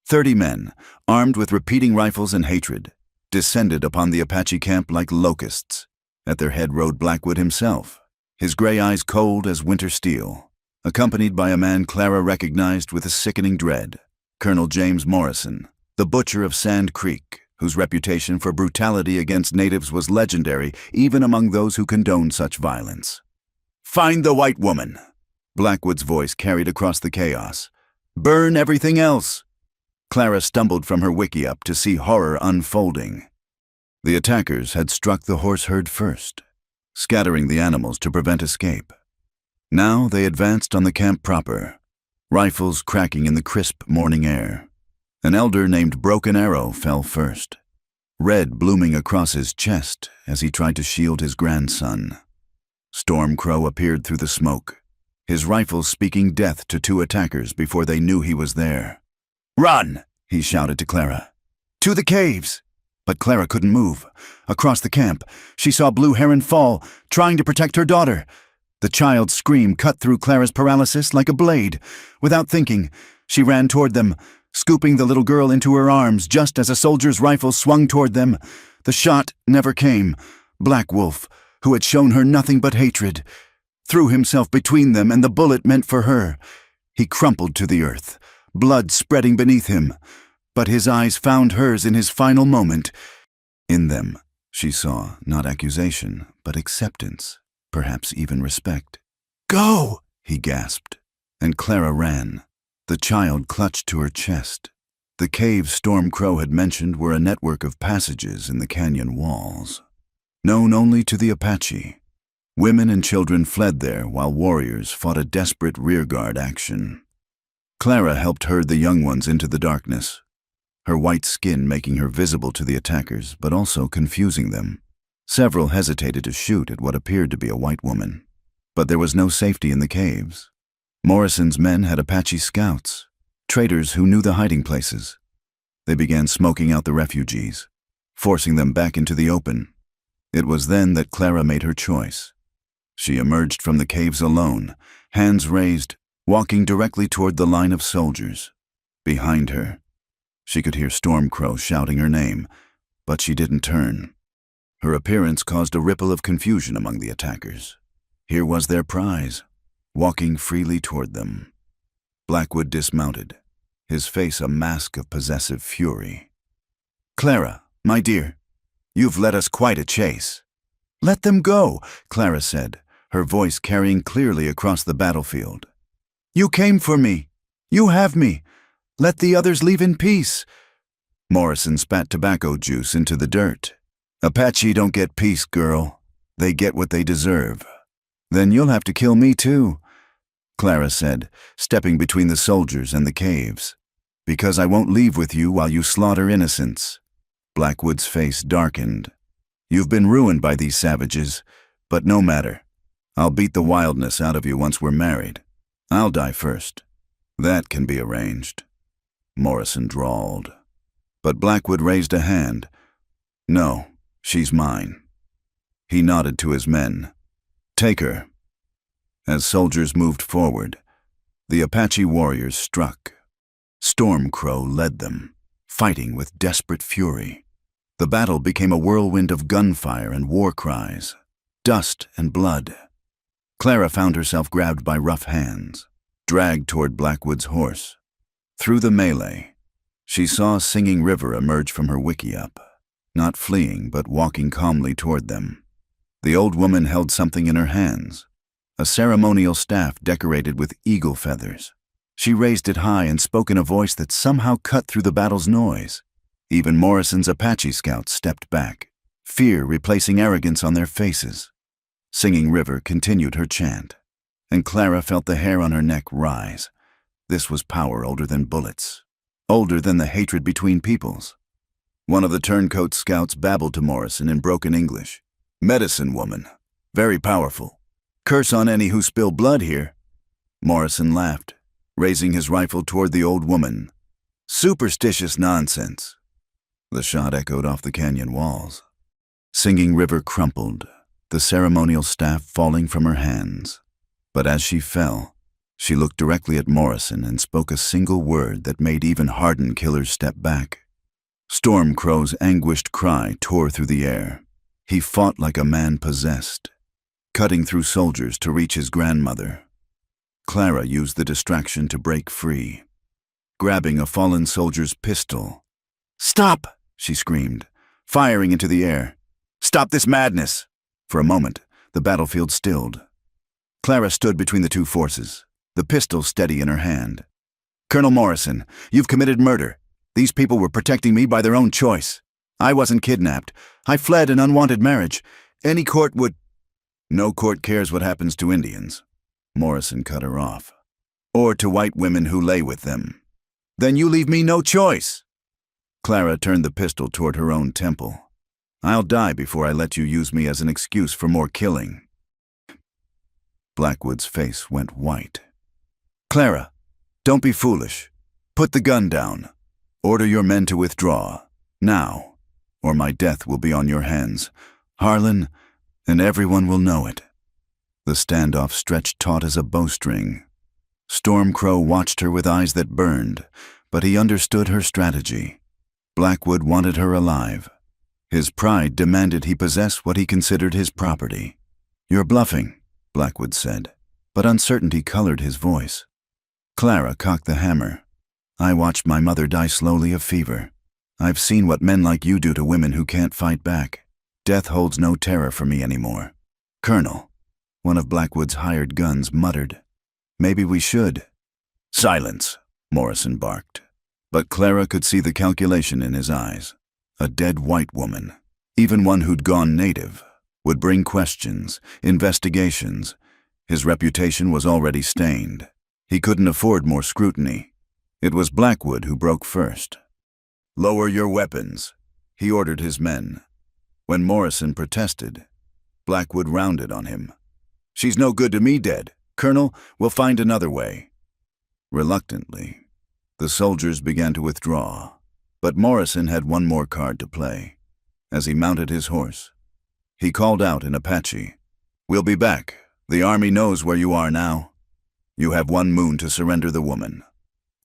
30 men, armed with repeating rifles and hatred, descended upon the Apache camp like locusts. At their head rode Blackwood himself, his gray eyes cold as winter steel, accompanied by a man Clara recognized with a sickening dread, Colonel James Morrison, the butcher of Sand Creek, whose reputation for brutality against natives was legendary even among those who condoned such violence. Find the white woman, Blackwood's voice carried across the chaos. Burn everything else. Clara stumbled from her wickiup to see horror unfolding. The attackers had struck the horse herd first, scattering the animals to prevent escape. Now they advanced on the camp proper, rifles cracking in the crisp morning air. An elder named Broken Arrow fell first, red blooming across his chest as he tried to shield his grandson. Storm Crow appeared through the smoke, his rifle speaking death to 2 attackers before they knew he was there. Run, he shouted to Clara. To the caves. But Clara couldn't move. Across the camp, she saw Blue Heron fall, trying to protect her daughter. The child's scream cut through Clara's paralysis like a blade. Without thinking, she ran toward them, scooping the little girl into her arms just as a soldier's rifle swung toward them. The shot never came. Black Wolf, who had shown her nothing but hatred, threw himself between them and the bullet meant for her. He crumpled to the earth, blood spreading beneath him, but his eyes found hers in his final moment. In them, she saw not accusation, but acceptance, perhaps even respect. Go, he gasped, and Clara ran. The child clutched to her chest. The caves Storm Crow had mentioned were a network of passages in the canyon walls, known only to the Apache. Women and children fled there while warriors fought a desperate rearguard action. Clara helped herd the young ones into the darkness, her white skin making her visible to the attackers but also confusing them. Several hesitated to shoot at what appeared to be a white woman, but there was no safety in the caves. Morrison's men had Apache scouts, traders who knew the hiding places. They began smoking out the refugees, forcing them back into the open. It was then that Clara made her choice. She emerged from the caves alone, hands raised, walking directly toward the line of soldiers. Behind her, she could hear Storm Crow shouting her name, but she didn't turn. Her appearance caused a ripple of confusion among the attackers. Here was their prize, walking freely toward them. Blackwood dismounted, his face a mask of possessive fury. Clara, my dear, you've led us quite a chase. Let them go, Clara said, her voice carrying clearly across the battlefield. You came for me. You have me. Let the others leave in peace. Morrison spat tobacco juice into the dirt. Apache don't get peace, girl. They get what they deserve. Then you'll have to kill me too, Clara said, stepping between the soldiers and the caves. Because I won't leave with you while you slaughter innocents. Blackwood's face darkened. You've been ruined by these savages, but no matter. I'll beat the wildness out of you once we're married. I'll die first. That can be arranged, Morrison drawled. But Blackwood raised a hand. No, she's mine. He nodded to his men. Take her. As soldiers moved forward, the Apache warriors struck. Stormcrow led them, fighting with desperate fury. The battle became a whirlwind of gunfire and war cries, dust and blood. Clara found herself grabbed by rough hands, dragged toward Blackwood's horse. Through the melee, she saw Singing River emerge from her wickiup, not fleeing but walking calmly toward them. The old woman held something in her hands, a ceremonial staff decorated with eagle feathers. She raised it high and spoke in a voice that somehow cut through the battle's noise. Even Morrison's Apache scouts stepped back, fear replacing arrogance on their faces. Singing River continued her chant, and Clara felt the hair on her neck rise. This was power older than bullets, older than the hatred between peoples. One of the turncoat scouts babbled to Morrison in broken English. Medicine woman, very powerful. Curse on any who spill blood here. Morrison laughed, raising his rifle toward the old woman. Superstitious nonsense. The shot echoed off the canyon walls. Singing River crumpled, the ceremonial staff falling from her hands. But as she fell, she looked directly at Morrison and spoke a single word that made even hardened killers step back. Stormcrow's anguished cry tore through the air. He fought like a man possessed, cutting through soldiers to reach his grandmother. Clara used the distraction to break free, grabbing a fallen soldier's pistol. Stop! She screamed, firing into the air. Stop this madness! For a moment, the battlefield stilled. Clara stood between the two forces, the pistol steady in her hand. Colonel Morrison, you've committed murder. These people were protecting me by their own choice. I wasn't kidnapped. I fled an unwanted marriage. Any court would— No court cares what happens to Indians. Morrison cut her off. Or to white women who lay with them. Then you leave me no choice. Clara turned the pistol toward her own temple. I'll die before I let you use me as an excuse for more killing. Blackwood's face went white. Clara, don't be foolish. Put the gun down. Order your men to withdraw, now, or my death will be on your hands, Harlan, and everyone will know it. The standoff stretched taut as a bowstring. Stormcrow watched her with eyes that burned, but he understood her strategy. Blackwood wanted her alive. His pride demanded he possess what he considered his property. You're bluffing, Blackwood said, but uncertainty colored his voice. Clara cocked the hammer. I watched my mother die slowly of fever. I've seen what men like you do to women who can't fight back. Death holds no terror for me anymore. Colonel, one of Blackwood's hired guns muttered. Maybe we should. Silence, Morrison barked. But Clara could see the calculation in his eyes. A dead white woman, even one who'd gone native, would bring questions, investigations. His reputation was already stained. He couldn't afford more scrutiny. It was Blackwood who broke first. Lower your weapons, he ordered his men. When Morrison protested, Blackwood rounded on him. She's no good to me dead. Colonel, we'll find another way. Reluctantly, the soldiers began to withdraw, but Morrison had one more card to play. As he mounted his horse, he called out in Apache, We'll be back. The army knows where you are now. You have 1 moon to surrender the woman,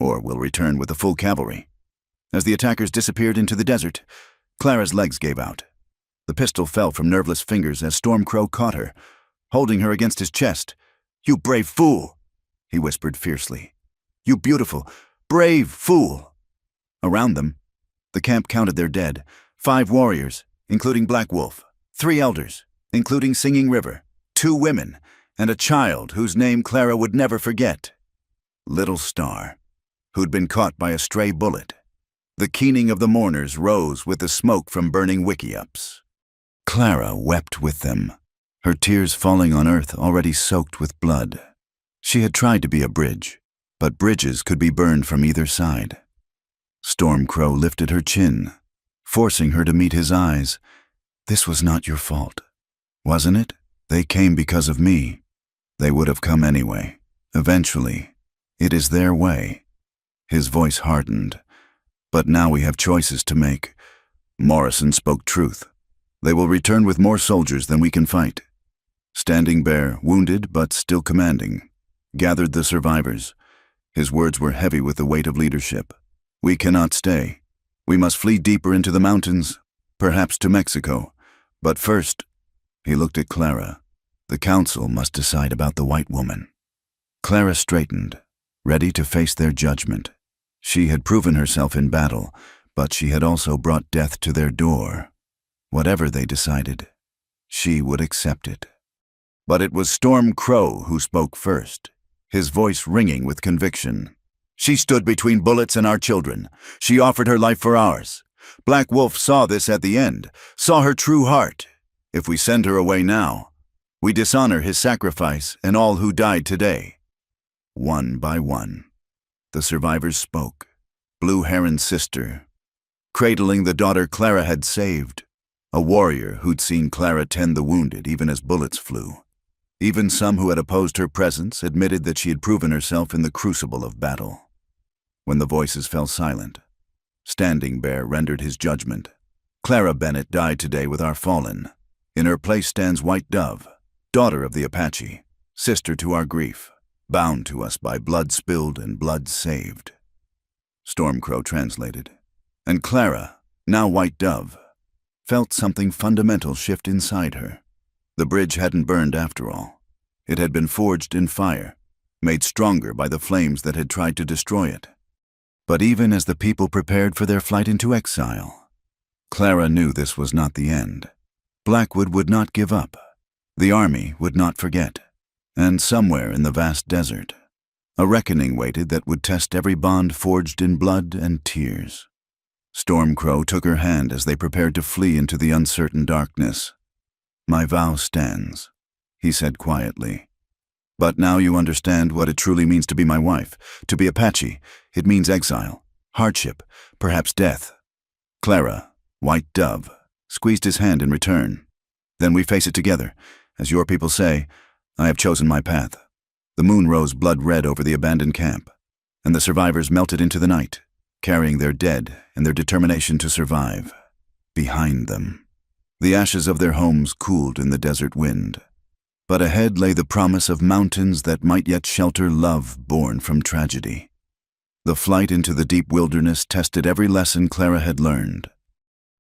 or we'll return with the full cavalry. As the attackers disappeared into the desert, Clara's legs gave out. The pistol fell from nerveless fingers as Stormcrow caught her, holding her against his chest. You brave fool, he whispered fiercely. You beautiful, brave fool. Around them, the camp counted their dead, 5 warriors, including Black Wolf, 3 elders, including Singing River, 2 women, and a child whose name Clara would never forget. Little Star, who'd been caught by a stray bullet. The keening of the mourners rose with the smoke from burning wickiups. Clara wept with them. her tears falling on earth already soaked with blood. She had tried to be a bridge, but bridges could be burned from either side. Stormcrow lifted her chin, forcing her to meet his eyes. This was not your fault, wasn't it? They came because of me. They would have come anyway. Eventually. It is their way. His voice hardened. But now we have choices to make. Morrison spoke truth. They will return with more soldiers than we can fight. Standing Bear, wounded but still commanding, gathered the survivors. His words were heavy with the weight of leadership. We cannot stay. We must flee deeper into the mountains, perhaps to Mexico. But first, he looked at Clara. The council must decide about the white woman. Clara straightened, ready to face their judgment. She had proven herself in battle, but she had also brought death to their door. Whatever they decided, she would accept it. But it was Stormcrow who spoke first, his voice ringing with conviction. She stood between bullets and our children. She offered her life for ours. Black Wolf saw this at the end, saw her true heart. If we send her away now, we dishonor his sacrifice and all who died today. One by one, the survivors spoke. Blue Heron's sister, cradling the daughter Clara had saved. A warrior who'd seen Clara tend the wounded even as bullets flew. Even some who had opposed her presence admitted that she had proven herself in the crucible of battle. When the voices fell silent, Standing Bear rendered his judgment. Clara Bennett died today with our fallen. In her place stands White Dove, daughter of the Apache, sister to our grief, bound to us by blood spilled and blood saved. Stormcrow translated. And Clara, now White Dove, felt something fundamental shift inside her. The bridge hadn't burned after all. It had been forged in fire, made stronger by the flames that had tried to destroy it. But even as the people prepared for their flight into exile, Clara knew this was not the end. Blackwood would not give up. The army would not forget. And somewhere in the vast desert, a reckoning waited that would test every bond forged in blood and tears. Stormcrow took her hand as they prepared to flee into the uncertain darkness. My vow stands, he said quietly. But now you understand what it truly means to be my wife. To be Apache, it means exile, hardship, perhaps death. Clara, White Dove, squeezed his hand in return. Then we face it together. As your people say, I have chosen my path. The moon rose blood red over the abandoned camp, and the survivors melted into the night, carrying their dead and their determination to survive. Behind them, the ashes of their homes cooled in the desert wind. But ahead lay the promise of mountains that might yet shelter love born from tragedy. The flight into the deep wilderness tested every lesson Clara had learned.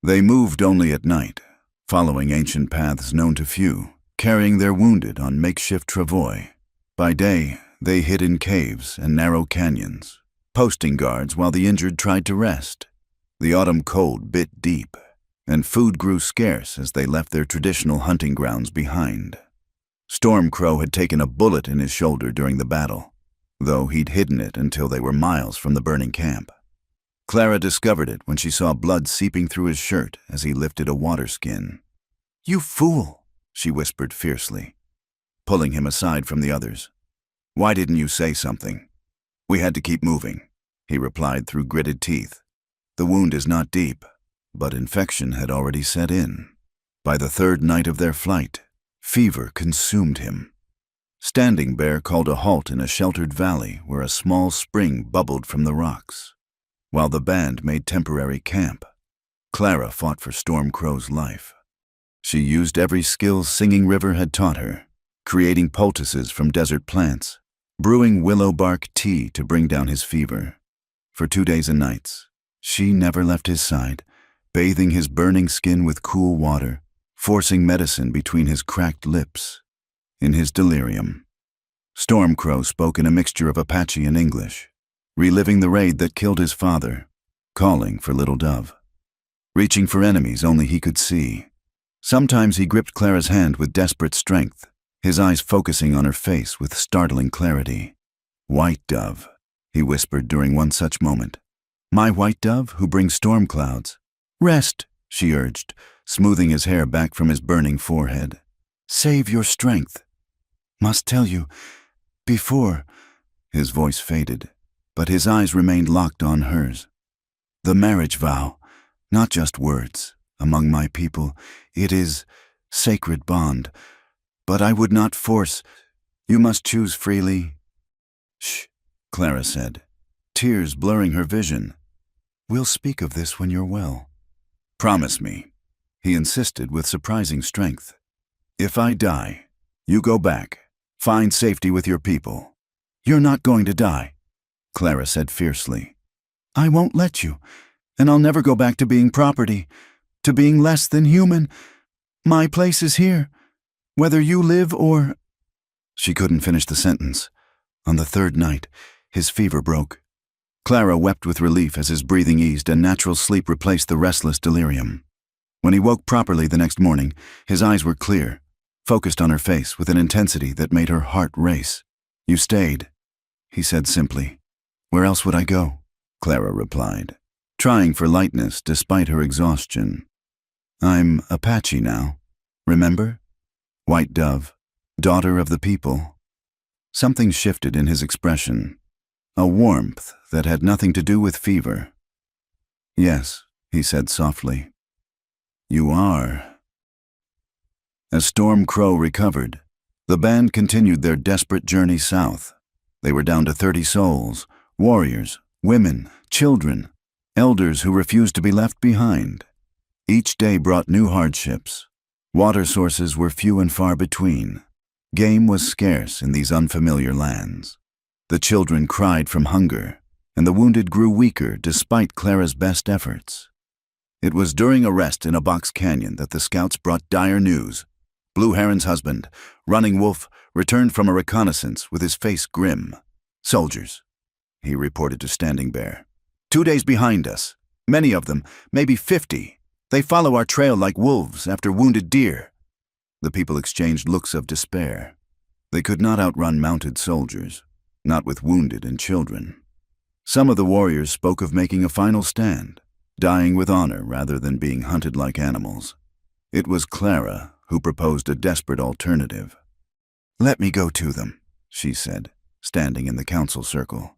They moved only at night, following ancient paths known to few, carrying their wounded on makeshift travois. By day, they hid in caves and narrow canyons, posting guards while the injured tried to rest. The autumn cold bit deep, and food grew scarce as they left their traditional hunting grounds behind. Stormcrow had taken a bullet in his shoulder during the battle, though he'd hidden it until they were miles from the burning camp. Clara discovered it when she saw blood seeping through his shirt as he lifted a water skin. You fool, she whispered fiercely, pulling him aside from the others. Why didn't you say something? We had to keep moving, he replied through gritted teeth. The wound is not deep, but infection had already set in. By the third night of their flight, fever consumed him. Standing Bear called a halt in a sheltered valley where a small spring bubbled from the rocks. While the band made temporary camp, Clara fought for Stormcrow's life. She used every skill Singing River had taught her, creating poultices from desert plants, brewing willow bark tea to bring down his fever. For 2 days and nights, she never left his side, bathing his burning skin with cool water, forcing medicine between his cracked lips. In his delirium, Stormcrow spoke in a mixture of Apache and English, reliving the raid that killed his father, calling for Little Dove, reaching for enemies only he could see. Sometimes he gripped Clara's hand with desperate strength, his eyes focusing on her face with startling clarity. White Dove, he whispered during one such moment. My White Dove who brings storm clouds. Rest, she urged, smoothing his hair back from his burning forehead. Save your strength. Must tell you, before. His voice faded, but his eyes remained locked on hers. The marriage vow, not just words. Among my people, it is sacred bond. But I would not force. You must choose freely. Shh, Clara said, tears blurring her vision. We'll speak of this when you're well. Promise me, he insisted with surprising strength. If I die, you go back. Find safety with your people. You're not going to die, Clara said fiercely. I won't let you, and I'll never go back to being property, to being less than human. My place is here, whether you live or... She couldn't finish the sentence. On the third night, his fever broke. Clara wept with relief as his breathing eased and natural sleep replaced the restless delirium. When he woke properly the next morning, his eyes were clear, focused on her face with an intensity that made her heart race. You stayed, he said simply. Where else would I go? Clara replied, trying for lightness despite her exhaustion. I'm Apache now, remember? White dove, daughter of the people. Something shifted in his expression, a warmth that had nothing to do with fever. Yes, he said softly. You are. As Storm Crow recovered, the band continued their desperate journey south. They were down to 30 souls, warriors, women, children, elders who refused to be left behind. Each day brought new hardships. Water sources were few and far between. Game was scarce in these unfamiliar lands. The children cried from hunger, and the wounded grew weaker despite Clara's best efforts. It was during a rest in a box canyon that the scouts brought dire news. Blue Heron's husband, Running Wolf, returned from a reconnaissance with his face grim. Soldiers, he reported to Standing Bear. 2 days behind us. Many of them, maybe 50. They follow our trail like wolves after wounded deer. The people exchanged looks of despair. They could not outrun mounted soldiers, not with wounded and children. Some of the warriors spoke of making a final stand, dying with honor rather than being hunted like animals. It was Clara who proposed a desperate alternative. Let me go to them, she said, standing in the council circle.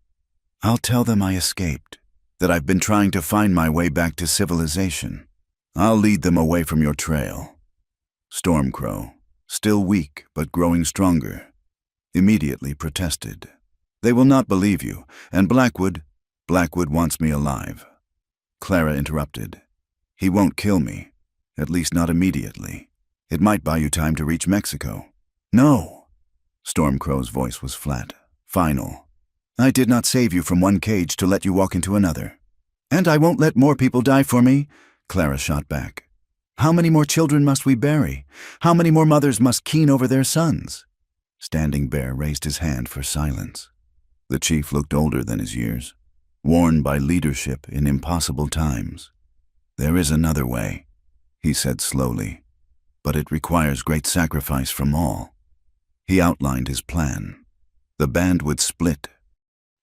I'll tell them I escaped, that I've been trying to find my way back to civilization. I'll lead them away from your trail. Stormcrow, still weak but growing stronger, immediately protested. They will not believe you, and Blackwood wants me alive. Clara interrupted. He won't kill me, at least not immediately. It might buy you time to reach Mexico. No. Stormcrow's voice was flat, final. I did not save you from one cage to let you walk into another. And I won't let more people die for me, Clara shot back. How many more children must we bury? How many more mothers must keen over their sons? Standing Bear raised his hand for silence. The chief looked older than his years, worn by leadership in impossible times. There is another way, he said slowly, but it requires great sacrifice from all. He outlined his plan. The band would split.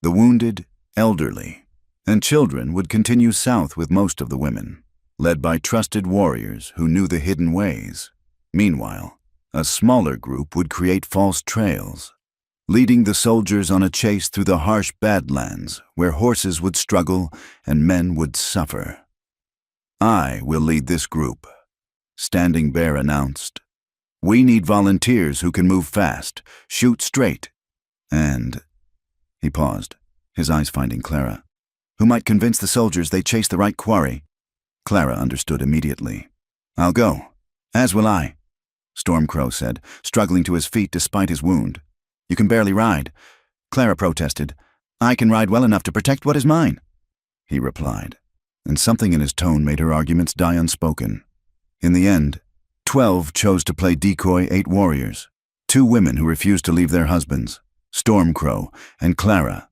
The wounded, elderly, and children would continue south with most of the women, led by trusted warriors who knew the hidden ways. Meanwhile, a smaller group would create false trails, leading the soldiers on a chase through the harsh badlands where horses would struggle and men would suffer. I will lead this group, Standing Bear announced. We need volunteers who can move fast, shoot straight, and... He paused, his eyes finding Clara, who might convince the soldiers they chased the right quarry. Clara understood immediately. I'll go. As will I, Stormcrow said, struggling to his feet despite his wound. You can barely ride. Clara protested. I can ride well enough to protect what is mine, he replied, and something in his tone made her arguments die unspoken. In the end, 12 chose to play decoy 8 warriors, 2 women who refused to leave their husbands, Stormcrow and Clara.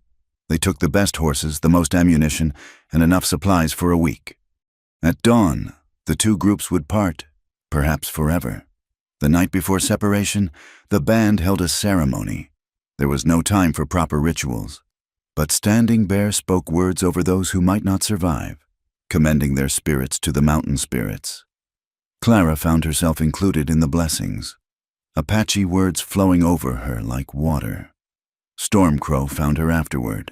They took the best horses, the most ammunition, and enough supplies for a week. At dawn, the 2 groups would part, perhaps forever. The night before separation, the band held a ceremony. There was no time for proper rituals, but Standing Bear spoke words over those who might not survive, commending their spirits to the mountain spirits. Clara found herself included in the blessings. Apache words flowing over her like water. Stormcrow found her afterward,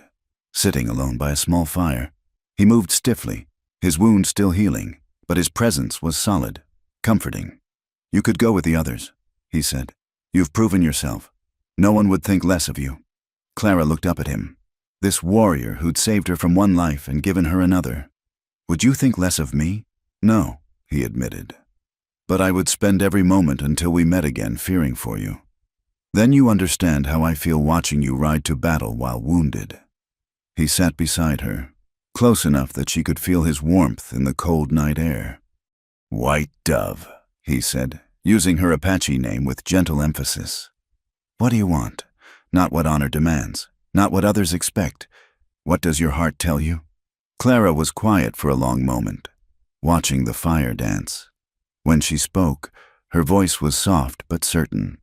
sitting alone by a small fire. He moved stiffly, his wound still healing, but his presence was solid, comforting. "You could go with the others," he said. "You've proven yourself. No one would think less of you." Clara looked up at him. This warrior who'd saved her from one life and given her another. "Would you think less of me?" "No," he admitted. "But I would spend every moment until we met again fearing for you. Then you understand how I feel watching you ride to battle while wounded." He sat beside her, close enough that she could feel his warmth in the cold night air. "White Dove," he said, using her Apache name with gentle emphasis. "What do you want? Not what honor demands, not what others expect. What does your heart tell you?" Clara was quiet for a long moment, watching the fire dance. When she spoke, her voice was soft but certain.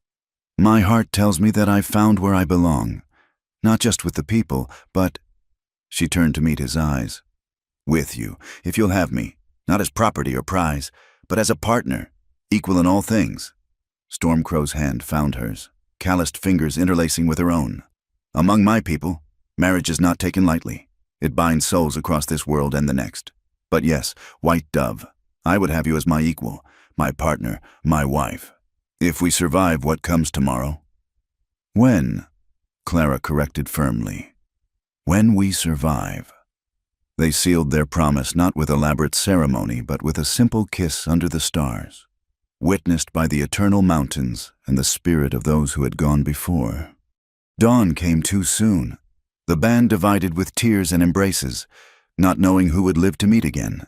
"My heart tells me that I've found where I belong, not just with the people, but—" She turned to meet his eyes. "With you, if you'll have me, not as property or prize, but as a partner, equal in all things." Stormcrow's hand found hers, calloused fingers interlacing with her own. "Among my people, marriage is not taken lightly. It binds souls across this world and the next. But yes, White Dove, I would have you as my equal, my partner, my wife. If we survive what comes tomorrow." "When?" Clara corrected firmly. "When we survive." They sealed their promise not with elaborate ceremony, but with a simple kiss under the stars, witnessed by the eternal mountains and the spirit of those who had gone before. Dawn came too soon. The band divided with tears and embraces, not knowing who would live to meet again.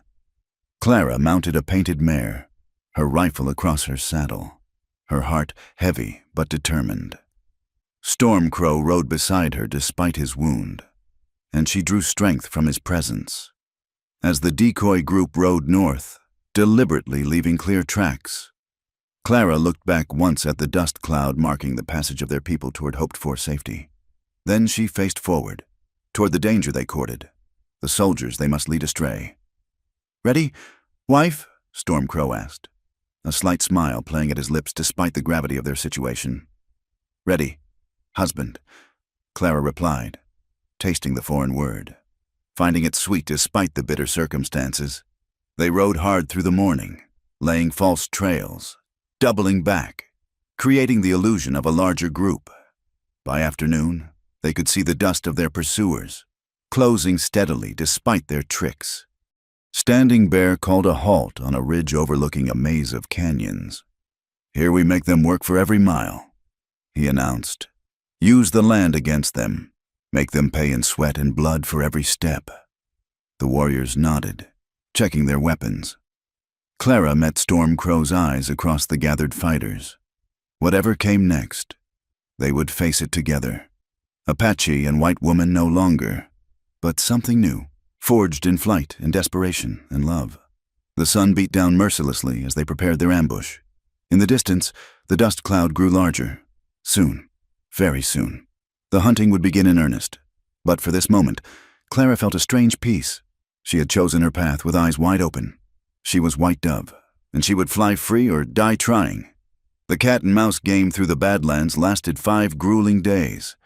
Clara mounted a painted mare, her rifle across her saddle, her heart heavy but determined. Stormcrow rode beside her despite his wound, and she drew strength from his presence. As the decoy group rode north, deliberately leaving clear tracks, Clara looked back once at the dust cloud marking the passage of their people toward hoped-for safety. Then she faced forward, toward the danger they courted, the soldiers they must lead astray. "Ready, wife?" Stormcrow asked, a slight smile playing at his lips despite the gravity of their situation. "Ready, husband," Clara replied, tasting the foreign word, finding it sweet despite the bitter circumstances. They rode hard through the morning, laying false trails, doubling back, creating the illusion of a larger group. By afternoon, they could see the dust of their pursuers, closing steadily despite their tricks. Standing Bear called a halt on a ridge overlooking a maze of canyons. "Here we make them work for every mile," he announced. "Use the land against them. Make them pay in sweat and blood for every step." The warriors nodded, checking their weapons. Clara met Stormcrow's eyes across the gathered fighters. Whatever came next, they would face it together. Apache and white woman no longer, but something new, forged in flight and desperation and love. The sun beat down mercilessly as they prepared their ambush. In the distance, the dust cloud grew larger. Soon, very soon, the hunting would begin in earnest. But for this moment, Clara felt a strange peace. She had chosen her path with eyes wide open. She was White Dove, and she would fly free or die trying. The cat-and-mouse game through the Badlands lasted 5 grueling days.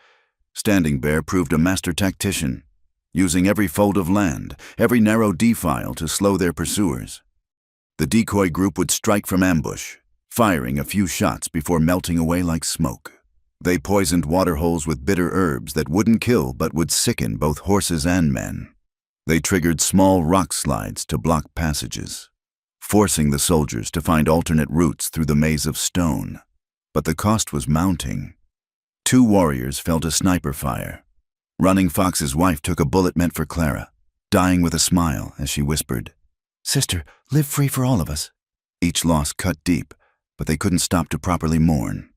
Standing Bear proved a master tactician, using every fold of land, every narrow defile to slow their pursuers. The decoy group would strike from ambush, firing a few shots before melting away like smoke. They poisoned waterholes with bitter herbs that wouldn't kill but would sicken both horses and men. They triggered small rock slides to block passages, forcing the soldiers to find alternate routes through the maze of stone. But the cost was mounting. 2 warriors fell to sniper fire. Running Fox's wife took a bullet meant for Clara, dying with a smile as she whispered, "Sister, live free for all of us." Each loss cut deep, but they couldn't stop to properly mourn.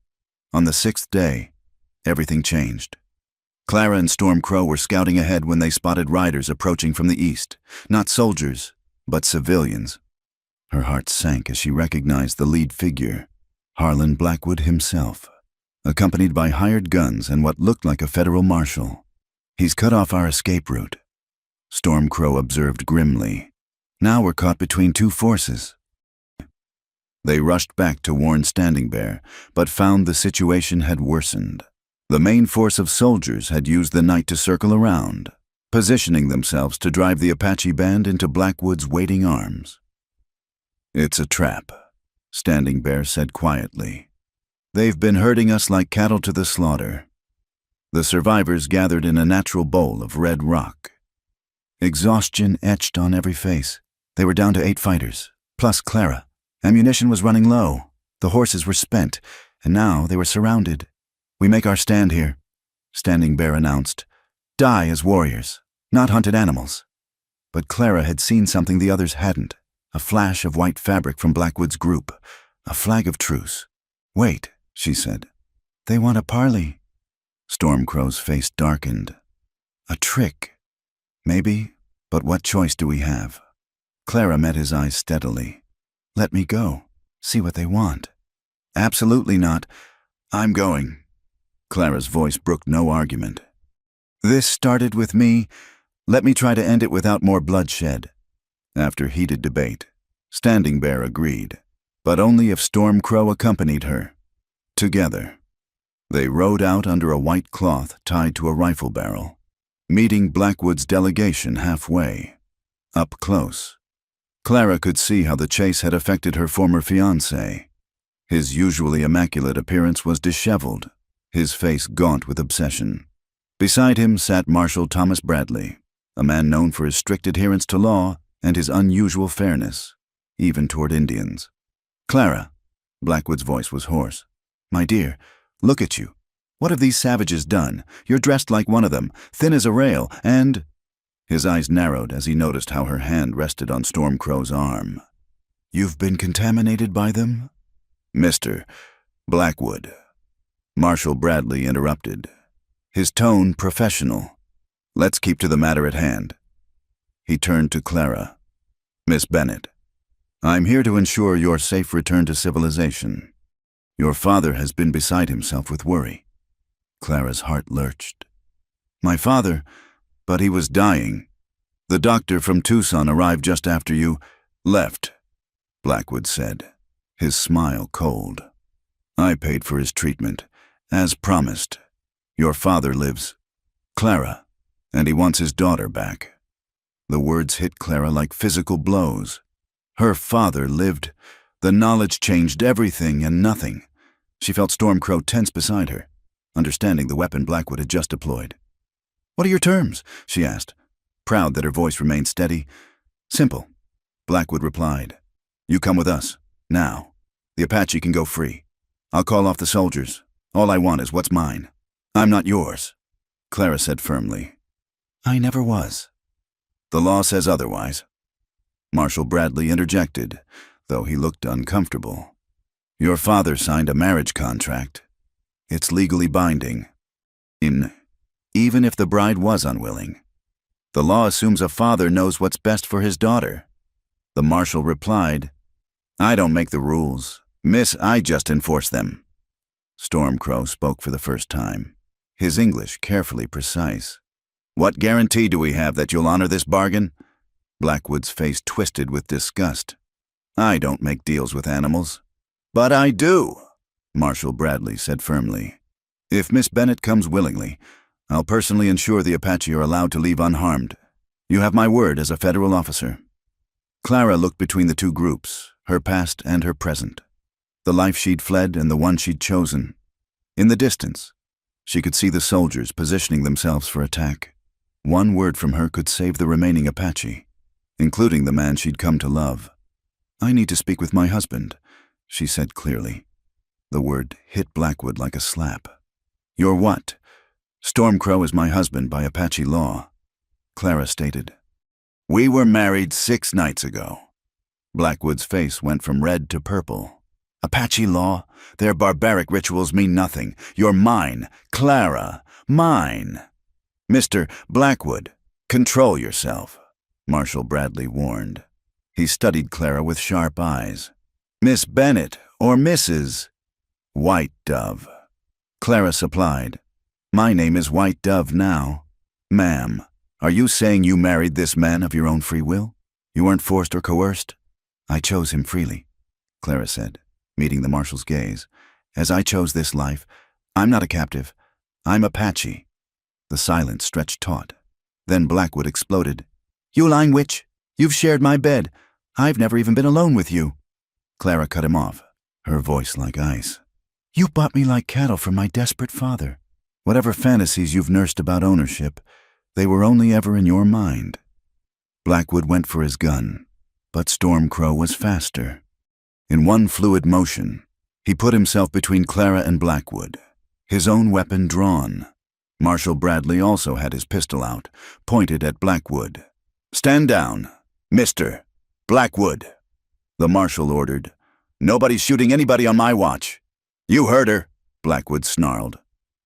On the 6th day, everything changed. Clara and Stormcrow were scouting ahead when they spotted riders approaching from the east, not soldiers, but civilians. Her heart sank as she recognized the lead figure, Harlan Blackwood himself, accompanied by hired guns and what looked like a federal marshal. "He's cut off our escape route," Stormcrow observed grimly. "Now we're caught between 2 forces." They rushed back to warn Standing Bear, but found the situation had worsened. The main force of soldiers had used the night to circle around, positioning themselves to drive the Apache band into Blackwood's waiting arms. "It's a trap," Standing Bear said quietly. "They've been herding us like cattle to the slaughter." The survivors gathered in a natural bowl of red rock. Exhaustion etched on every face. They were down to 8 fighters, plus Clara. Ammunition was running low. The horses were spent, and now they were surrounded. "We make our stand here," Standing Bear announced. "Die as warriors, not hunted animals." But Clara had seen something the others hadn't. A flash of white fabric from Blackwood's group. A flag of truce. "Wait," she said. "They want a parley." Stormcrow's face darkened. "A trick. Maybe, but what choice do we have?" Clara met his eyes steadily. "Let me go. See what they want." "Absolutely not. I'm going." Clara's voice brooked no argument. "This started with me. Let me try to end it without more bloodshed." After heated debate, Standing Bear agreed, but only if Stormcrow accompanied her. Together, they rode out under a white cloth tied to a rifle barrel, meeting Blackwood's delegation halfway. Up close, Clara could see how the chase had affected her former fiancé. His usually immaculate appearance was disheveled, his face gaunt with obsession. Beside him sat Marshal Thomas Bradley, a man known for his strict adherence to law and his unusual fairness, even toward Indians. "Clara," Blackwood's voice was hoarse. "My dear, look at you. What have these savages done? You're dressed like one of them, thin as a rail, and—" His eyes narrowed as he noticed how her hand rested on Stormcrow's arm. "You've been contaminated by them?" "Mr. Blackwood," Marshal Bradley interrupted, his tone professional. "Let's keep to the matter at hand." He turned to Clara. "Miss Bennett, I'm here to ensure your safe return to civilization. Your father has been beside himself with worry." Clara's heart lurched. "My father? But he was dying. The doctor from Tucson arrived just after you left," Blackwood said, his smile cold. "I paid for his treatment, as promised. Your father lives, Clara, and he wants his daughter back." The words hit Clara like physical blows. Her father lived. The knowledge changed everything and nothing. She felt Stormcrow tense beside her, understanding the weapon Blackwood had just deployed. "What are your terms?" she asked, proud that her voice remained steady. "Simple," Blackwood replied. "You come with us, now. The Apache can go free. I'll call off the soldiers. All I want is what's mine. I'm not yours," Clara said firmly. "I never was." "The law says otherwise." Marshal Bradley interjected, though he looked uncomfortable. "Your father signed a marriage contract. It's legally binding. Even if the bride was unwilling. The law assumes a father knows what's best for his daughter." The marshal replied, "I don't make the rules, miss, I just enforce them." Stormcrow spoke for the first time, his English carefully precise. "What guarantee do we have that you'll honor this bargain?" Blackwood's face twisted with disgust. "I don't make deals with animals." "But I do," Marshal Bradley said firmly. "If Miss Bennett comes willingly, I'll personally ensure the Apache are allowed to leave unharmed. You have my word as a federal officer." Clara looked between the two groups, her past and her present, the life she'd fled and the one she'd chosen. In the distance, she could see the soldiers positioning themselves for attack. One word from her could save the remaining Apache, including the man she'd come to love. "I need to speak with my husband," she said clearly. The word hit Blackwood like a slap. "Your what?" "Stormcrow is my husband by Apache law," Clara stated. "We were married 6 nights ago." Blackwood's face went from red to purple. "Apache law? Their barbaric rituals mean nothing. You're mine, Clara, mine." "Mr. Blackwood, control yourself," Marshal Bradley warned. He studied Clara with sharp eyes. "Miss Bennett or Mrs. White Dove," Clara supplied. "My name is White Dove now. Ma'am, are you saying you married this man of your own free will? You weren't forced or coerced?" "I chose him freely," Clara said, meeting the marshal's gaze. "As I chose this life, I'm not a captive. I'm Apache." The silence stretched taut. Then Blackwood exploded. "You lying witch! You've shared my bed. I've never even been alone with you." Clara cut him off, her voice like ice. "You bought me like cattle from my desperate father. Whatever fantasies you've nursed about ownership, they were only ever in your mind." Blackwood went for his gun, but Stormcrow was faster. In one fluid motion, he put himself between Clara and Blackwood, his own weapon drawn. Marshal Bradley also had his pistol out, pointed at Blackwood. "Stand down, Mr. Blackwood," the marshal ordered. "Nobody's shooting anybody on my watch." "You heard her," Blackwood snarled.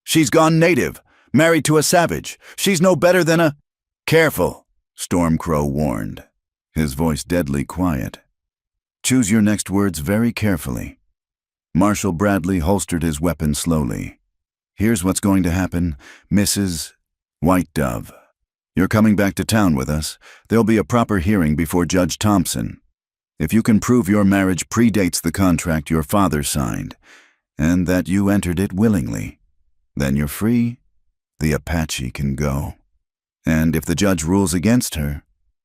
"She's gone native, married to a savage. She's no better than a—" "Careful," Stormcrow warned, his voice deadly quiet. "Choose your next words very carefully." Marshal Bradley holstered his weapon slowly. "Here's what's going to happen, Mrs. White Dove. You're coming back to town with us. There'll be a proper hearing before Judge Thompson. If you can prove your marriage predates the contract your father signed, and that you entered it willingly, then you're free. The Apache can go." "And if the judge rules against her?"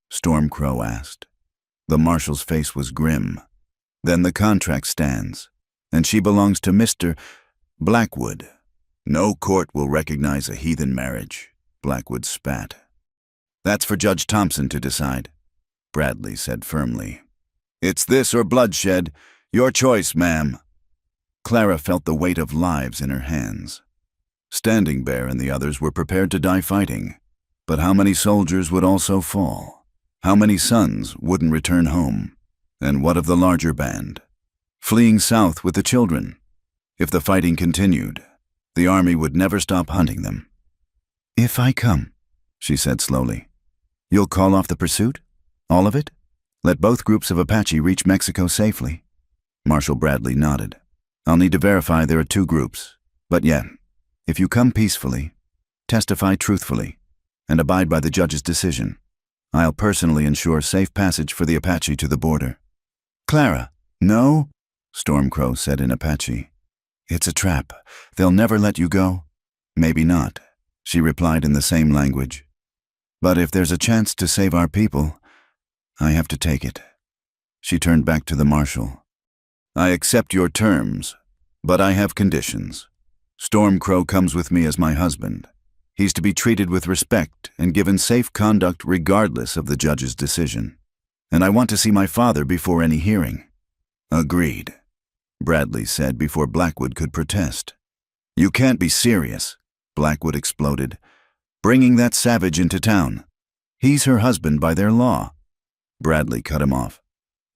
Stormcrow asked. The marshal's face was grim. "Then the contract stands, and she belongs to Mr. Blackwood." "No court will recognize a heathen marriage," Blackwood spat. "That's for Judge Thompson to decide," Bradley said firmly. "It's this or bloodshed. Your choice, ma'am." Clara felt the weight of lives in her hands. Standing Bear and the others were prepared to die fighting. But how many soldiers would also fall? How many sons wouldn't return home? And what of the larger band? Fleeing south with the children? If the fighting continued, the army would never stop hunting them. "If I come," she said slowly, "you'll call off the pursuit? All of it? Let both groups of Apache reach Mexico safely?" Marshal Bradley nodded. "I'll need to verify there are two groups. But yet, if you come peacefully, testify truthfully, and abide by the judge's decision, I'll personally ensure safe passage for the Apache to the border." "Clara." "No," Stormcrow said in Apache. "It's a trap. They'll never let you go." "Maybe not," she replied in the same language. "But if there's a chance to save our people, I have to take it." She turned back to the marshal. "I accept your terms, but I have conditions. Stormcrow comes with me as my husband. He's to be treated with respect and given safe conduct regardless of the judge's decision. And I want to see my father before any hearing." "Agreed," Bradley said before Blackwood could protest. "You can't be serious," Blackwood exploded. "Bringing that savage into town. He's her husband by their law." Bradley cut him off.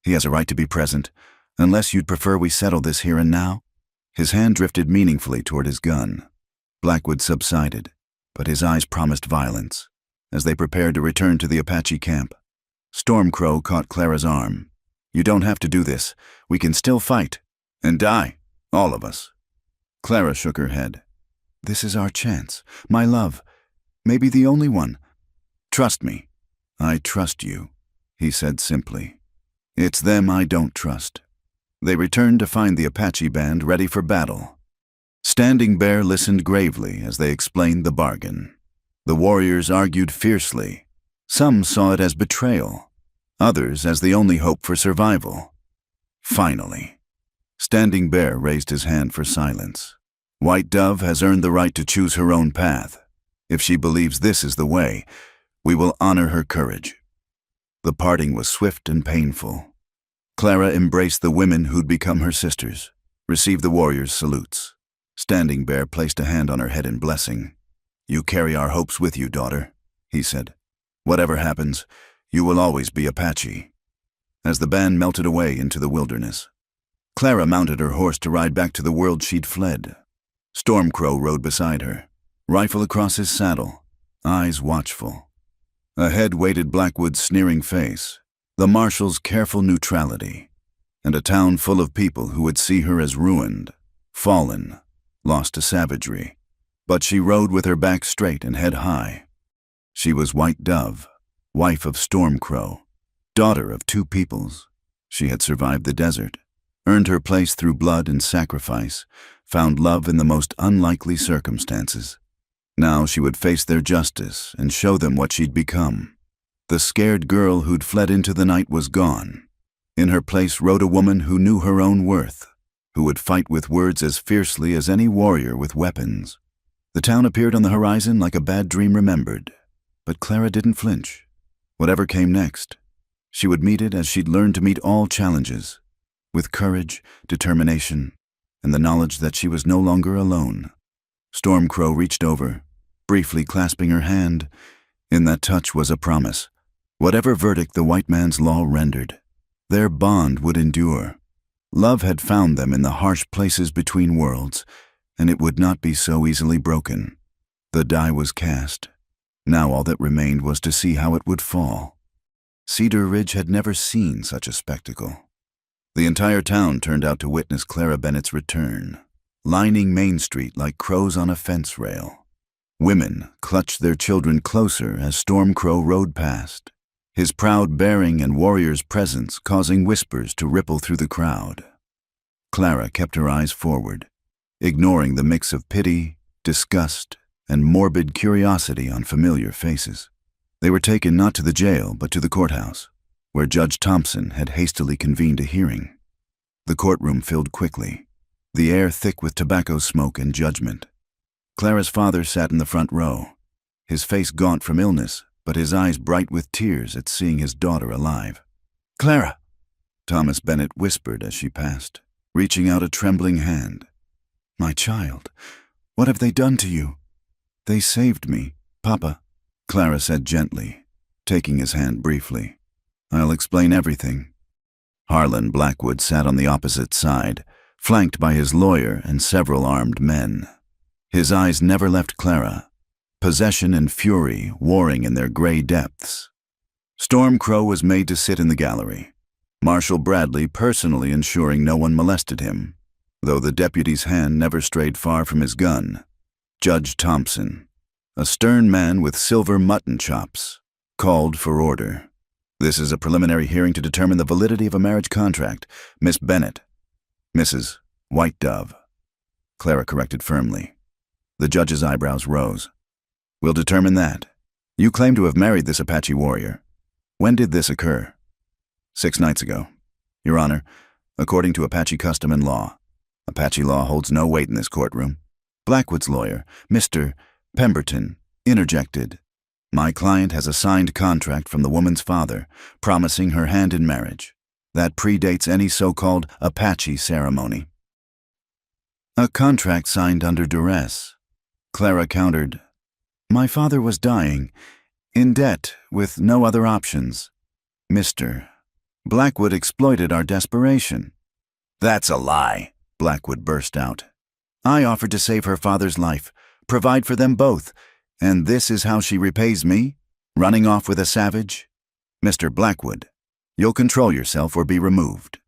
"He has a right to be present, unless you'd prefer we settle this here and now." His hand drifted meaningfully toward his gun. Blackwood subsided, but his eyes promised violence as they prepared to return to the Apache camp. Stormcrow caught Clara's arm. "You don't have to do this. We can still fight. And die. All of us." Clara shook her head. "This is our chance. My love. Maybe the only one." "Trust me." "I trust you," he said simply. "It's them I don't trust." They returned to find the Apache band ready for battle. Standing Bear listened gravely as they explained the bargain. The warriors argued fiercely. Some saw it as betrayal, others as the only hope for survival. Finally, Standing Bear raised his hand for silence. "White Dove has earned the right to choose her own path. If she believes this is the way, we will honor her courage." The parting was swift and painful. Clara embraced the women who'd become her sisters, received the warriors' salutes. Standing Bear placed a hand on her head in blessing. "You carry our hopes with you, daughter," he said. "Whatever happens, you will always be Apache." As the band melted away into the wilderness, Clara mounted her horse to ride back to the world she'd fled. Stormcrow rode beside her, rifle across his saddle, eyes watchful. Ahead waited Blackwood's sneering face, the marshal's careful neutrality, and a town full of people who would see her as ruined, fallen, lost to savagery. But she rode with her back straight and head high. She was White Dove, wife of Stormcrow, daughter of two peoples. She had survived the desert, earned her place through blood and sacrifice, found love in the most unlikely circumstances. Now she would face their justice and show them what she'd become. The scared girl who'd fled into the night was gone. In her place rode a woman who knew her own worth, who would fight with words as fiercely as any warrior with weapons. The town appeared on the horizon like a bad dream remembered, but Clara didn't flinch. Whatever came next, she would meet it as she'd learned to meet all challenges, with courage, determination, and the knowledge that she was no longer alone. Stormcrow reached over, briefly clasping her hand. In that touch was a promise. Whatever verdict the white man's law rendered, their bond would endure. Love had found them in the harsh places between worlds, and it would not be so easily broken. The die was cast. Now all that remained was to see how it would fall. Cedar Ridge had never seen such a spectacle. The entire town turned out to witness Clara Bennett's return, lining Main Street like crows on a fence rail. Women clutched their children closer as Stormcrow rode past, his proud bearing and warrior's presence causing whispers to ripple through the crowd. Clara kept her eyes forward, ignoring the mix of pity, disgust, and morbid curiosity on familiar faces. They were taken not to the jail, but to the courthouse, where Judge Thompson had hastily convened a hearing. The courtroom filled quickly, the air thick with tobacco smoke and judgment. Clara's father sat in the front row, his face gaunt from illness, but his eyes bright with tears at seeing his daughter alive. "Clara," Thomas Bennett whispered as she passed, reaching out a trembling hand. "My child, what have they done to you?" "They saved me, Papa," Clara said gently, taking his hand briefly. "I'll explain everything." Harlan Blackwood sat on the opposite side, flanked by his lawyer and several armed men. His eyes never left Clara, possession and fury warring in their gray depths. Stormcrow was made to sit in the gallery, Marshal Bradley personally ensuring no one molested him, though the deputy's hand never strayed far from his gun. Judge Thompson, a stern man with silver mutton chops, called for order. "This is a preliminary hearing to determine the validity of a marriage contract. Miss Bennett." "Mrs. White Dove," Clara corrected firmly. The judge's eyebrows rose. "We'll determine that. You claim to have married this Apache warrior. When did this occur?" "6 nights ago, Your Honor, according to Apache custom and law. Apache law holds no weight in this courtroom." Blackwood's lawyer, Mr. Pemberton, interjected. "My client has a signed contract from the woman's father, promising her hand in marriage. That predates any so-called Apache ceremony." "A contract signed under duress," Clara countered. "My father was dying, in debt, with no other options. Mr. Blackwood exploited our desperation." "That's a lie," Blackwood burst out. "I offered to save her father's life, provide for them both, and this is how she repays me? Running off with a savage? Mr. Blackwood, you'll control yourself or be removed."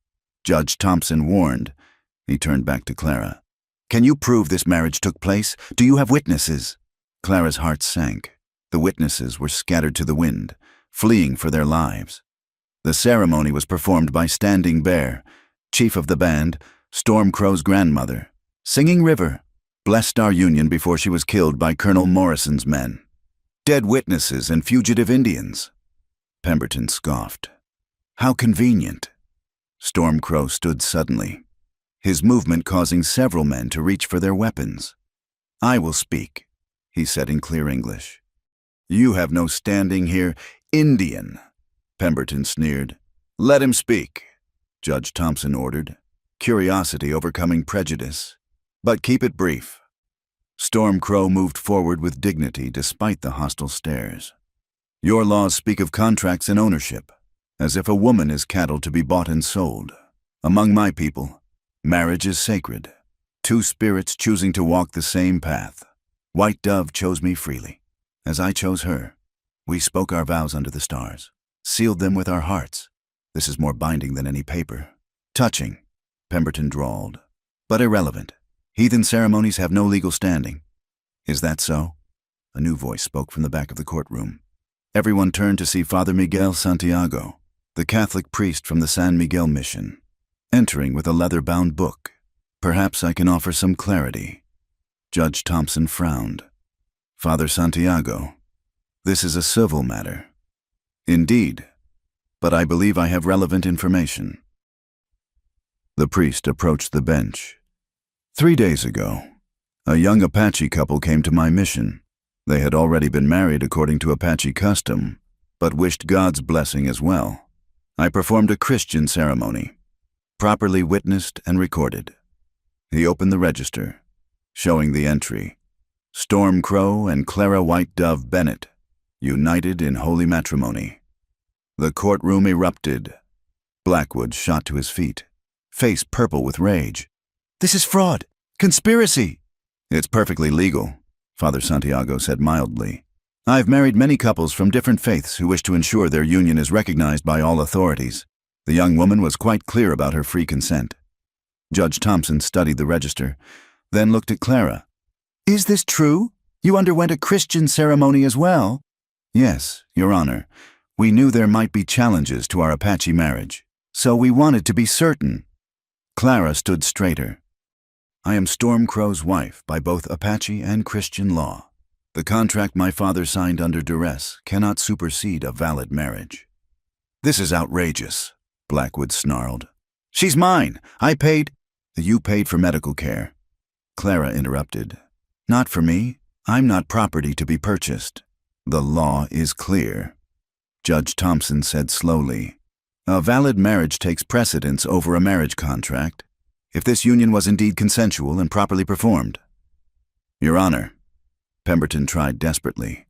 Judge Thompson warned. He turned back to Clara. "Can you prove this marriage took place? Do you have witnesses?" Clara's heart sank. The witnesses were scattered to the wind, fleeing for their lives. The ceremony was performed by Standing Bear, chief of the band, Stormcrow's grandmother. Singing River blessed our union before she was killed by Colonel Morrison's men. Dead witnesses and fugitive Indians. Pemberton scoffed. "How convenient." Stormcrow stood suddenly, his movement causing several men to reach for their weapons. "I will speak," he said in clear English. "You have no standing here, Indian," Pemberton sneered. "Let him speak," Judge Thompson ordered, curiosity overcoming prejudice. "But keep it brief." Stormcrow moved forward with dignity despite the hostile stares. "Your laws speak of contracts and ownership, as if a woman is cattle to be bought and sold. Among my people, marriage is sacred, 2 spirits choosing to walk the same path. White Dove chose me freely, as I chose her. We spoke our vows under the stars, sealed them with our hearts. This is more binding than any paper." "Touching," Pemberton drawled, "but irrelevant. Heathen ceremonies have no legal standing." "Is that so?" A new voice spoke from the back of the courtroom. Everyone turned to see Father Miguel Santiago, the Catholic priest from the San Miguel mission. entering with a leather-bound book. Perhaps I can offer some clarity. Judge Thompson frowned. Father Santiago, this is a civil matter. Indeed, but I believe I have relevant information. The priest approached the bench. 3 days ago, a young Apache couple came to my mission. They had already been married according to Apache custom, but wished God's blessing as well. I performed a Christian ceremony, properly witnessed and recorded. He opened the register, showing the entry, Storm Crow and Clara White Dove Bennett, united in holy matrimony. The courtroom erupted. Blackwood shot to his feet, face purple with rage. This is fraud! Conspiracy! It's perfectly legal, Father Santiago said mildly. I've married many couples from different faiths who wish to ensure their union is recognized by all authorities. The young woman was quite clear about her free consent. Judge Thompson studied the register, then looked at Clara. Is this true? You underwent a Christian ceremony as well? Yes, Your Honor. We knew there might be challenges to our Apache marriage, so we wanted to be certain. Clara stood straighter. I am Storm Crow's wife by both Apache and Christian law. The contract my father signed under duress cannot supersede a valid marriage. This is outrageous, Blackwood snarled. She's mine. I paid. You paid for medical care. Clara interrupted. Not for me. I'm not property to be purchased. The law is clear. Judge Thompson said slowly. A valid marriage takes precedence over a marriage contract, if this union was indeed consensual and properly performed. Your Honor, Pemberton tried desperately.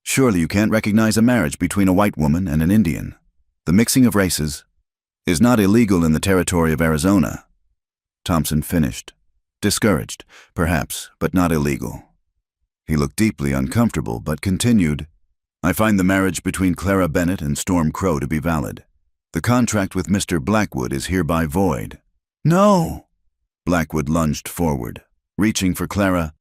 Surely you can't recognize a marriage between a white woman and an Indian. The mixing of races is not illegal in the territory of Arizona. Thompson finished. Discouraged, perhaps, but not illegal. He looked deeply uncomfortable, but continued. I find the marriage between Clara Bennett and Storm Crow to be valid. The contract with Mr. Blackwood is hereby void. No! Blackwood lunged forward, reaching for Clara.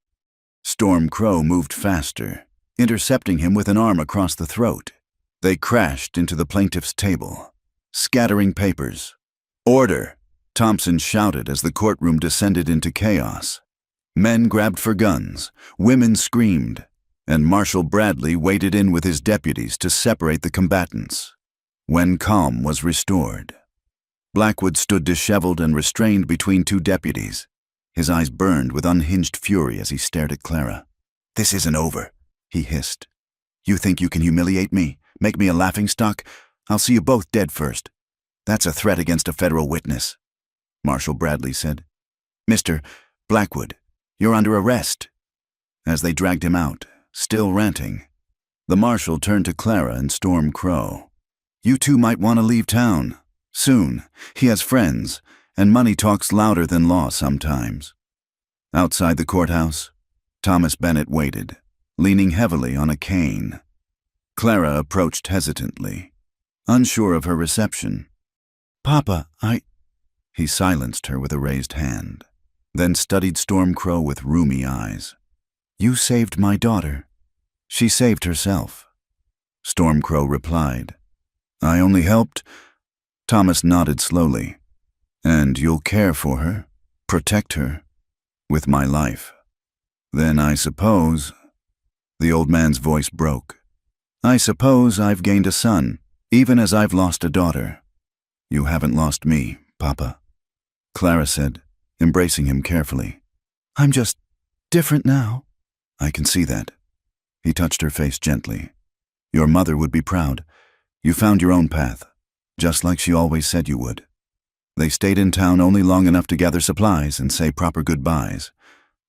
Storm Crow moved faster, intercepting him with an arm across the throat. They crashed into the plaintiff's table, scattering papers. Order! Thompson shouted as the courtroom descended into chaos. Men grabbed for guns, women screamed, and Marshal Bradley waded in with his deputies to separate the combatants. When calm was restored, Blackwood stood disheveled and restrained between two deputies. His eyes burned with unhinged fury as he stared at Clara. This isn't over, he hissed. You think you can humiliate me, make me a laughingstock? I'll see you both dead first. That's a threat against a federal witness, Marshal Bradley said. Mr. Blackwood, you're under arrest. As they dragged him out, still ranting, the marshal turned to Clara and Storm Crow. You two might want to leave town. Soon. He has friends, and money talks louder than law sometimes. Outside the courthouse, Thomas Bennett waited, leaning heavily on a cane. Clara approached hesitantly, unsure of her reception. Papa, He silenced her with a raised hand, then studied Storm Crow with rheumy eyes. You saved my daughter. She saved herself. Storm Crow replied. I only helped. Thomas nodded slowly. And you'll care for her, protect her, with my life. Then I suppose, the old man's voice broke. I suppose I've gained a son, even as I've lost a daughter. You haven't lost me, Papa, Clara said, embracing him carefully. I'm just different now. I can see that. He touched her face gently. Your mother would be proud. You found your own path, just like she always said you would. They stayed in town only long enough to gather supplies and say proper goodbyes.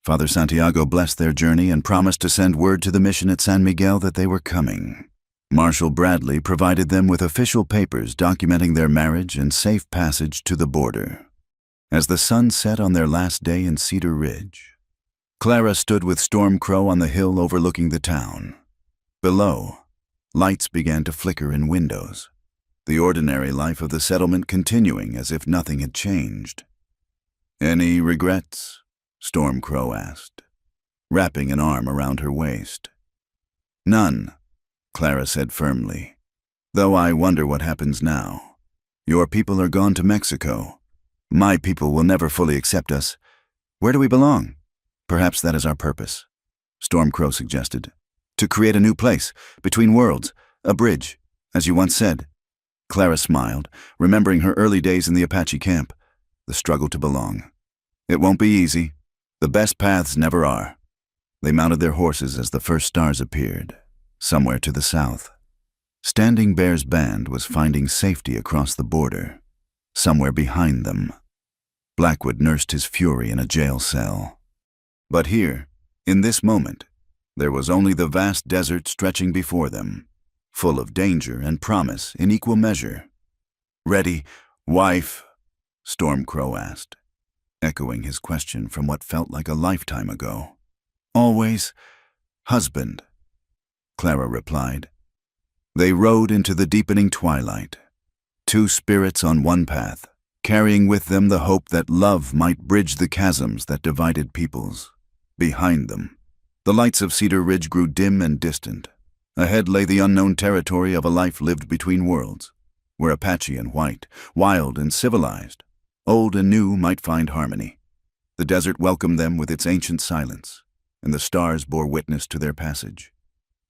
Father Santiago blessed their journey and promised to send word to the mission at San Miguel that they were coming. Marshal Bradley provided them with official papers documenting their marriage and safe passage to the border. As the sun set on their last day in Cedar Ridge, Clara stood with Storm Crow on the hill overlooking the town. Below, lights began to flicker in windows, the ordinary life of the settlement continuing as if nothing had changed. Any regrets? Storm Crow asked, wrapping an arm around her waist. None, Clara said firmly, though I wonder what happens now. Your people are gone to Mexico. My people will never fully accept us. Where do we belong? Perhaps that is our purpose, Stormcrow suggested. To create a new place, between worlds, a bridge, as you once said. Clara smiled, remembering her early days in the Apache camp, the struggle to belong. It won't be easy. The best paths never are. They mounted their horses as the first stars appeared, somewhere to the south. Standing Bear's band was finding safety across the border, somewhere behind them. Blackwood nursed his fury in a jail cell. But here, in this moment, there was only the vast desert stretching before them, full of danger and promise in equal measure. "Ready, wife?" Stormcrow asked, echoing his question from what felt like a lifetime ago. "Always, husband," Clara replied. They rode into the deepening twilight, two spirits on one path, carrying with them the hope that love might bridge the chasms that divided peoples. Behind them, the lights of Cedar Ridge grew dim and distant. Ahead lay the unknown territory of a life lived between worlds, where Apache and white, wild and civilized, old and new might find harmony. The desert welcomed them with its ancient silence, and the stars bore witness to their passage.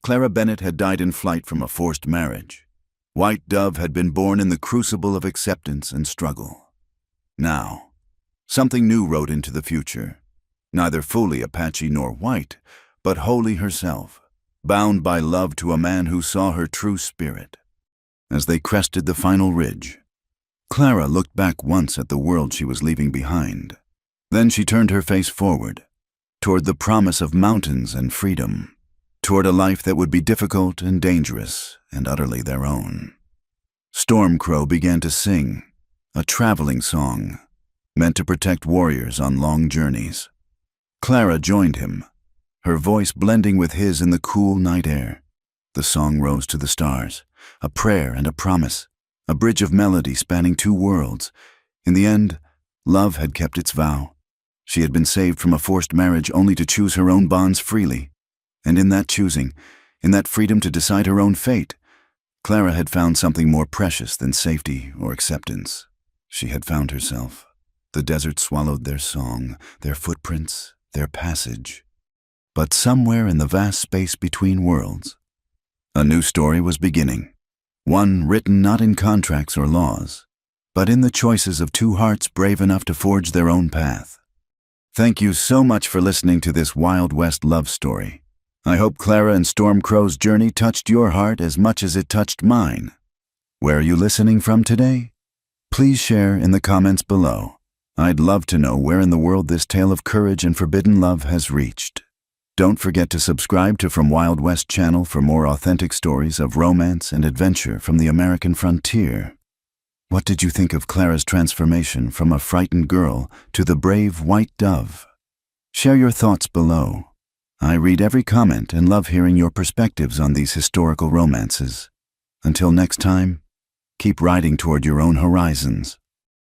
Clara Bennett had died in flight from a forced marriage. White Dove had been born in the crucible of acceptance and struggle. Now, something new rode into the future, neither fully Apache nor white, but wholly herself, bound by love to a man who saw her true spirit. As they crested the final ridge, Clara looked back once at the world she was leaving behind. Then she turned her face forward, toward the promise of mountains and freedom, toward a life that would be difficult and dangerous and utterly their own. Stormcrow began to sing, a traveling song, meant to protect warriors on long journeys. Clara joined him, her voice blending with his in the cool night air. The song rose to the stars, a prayer and a promise, a bridge of melody spanning two worlds. In the end, love had kept its vow. She had been saved from a forced marriage only to choose her own bonds freely. And in that choosing, in that freedom to decide her own fate, Clara had found something more precious than safety or acceptance. She had found herself. The desert swallowed their song, their footprints, their passage. But somewhere in the vast space between worlds, a new story was beginning. One written not in contracts or laws, but in the choices of two hearts brave enough to forge their own path. Thank you so much for listening to this Wild West love story. I hope Clara and Stormcrow's journey touched your heart as much as it touched mine. Where are you listening from today? Please share in the comments below. I'd love to know where in the world this tale of courage and forbidden love has reached. Don't forget to subscribe to From Wild West channel for more authentic stories of romance and adventure from the American frontier. What did you think of Clara's transformation from a frightened girl to the brave white dove? Share your thoughts below. I read every comment and love hearing your perspectives on these historical romances. Until next time, keep riding toward your own horizons.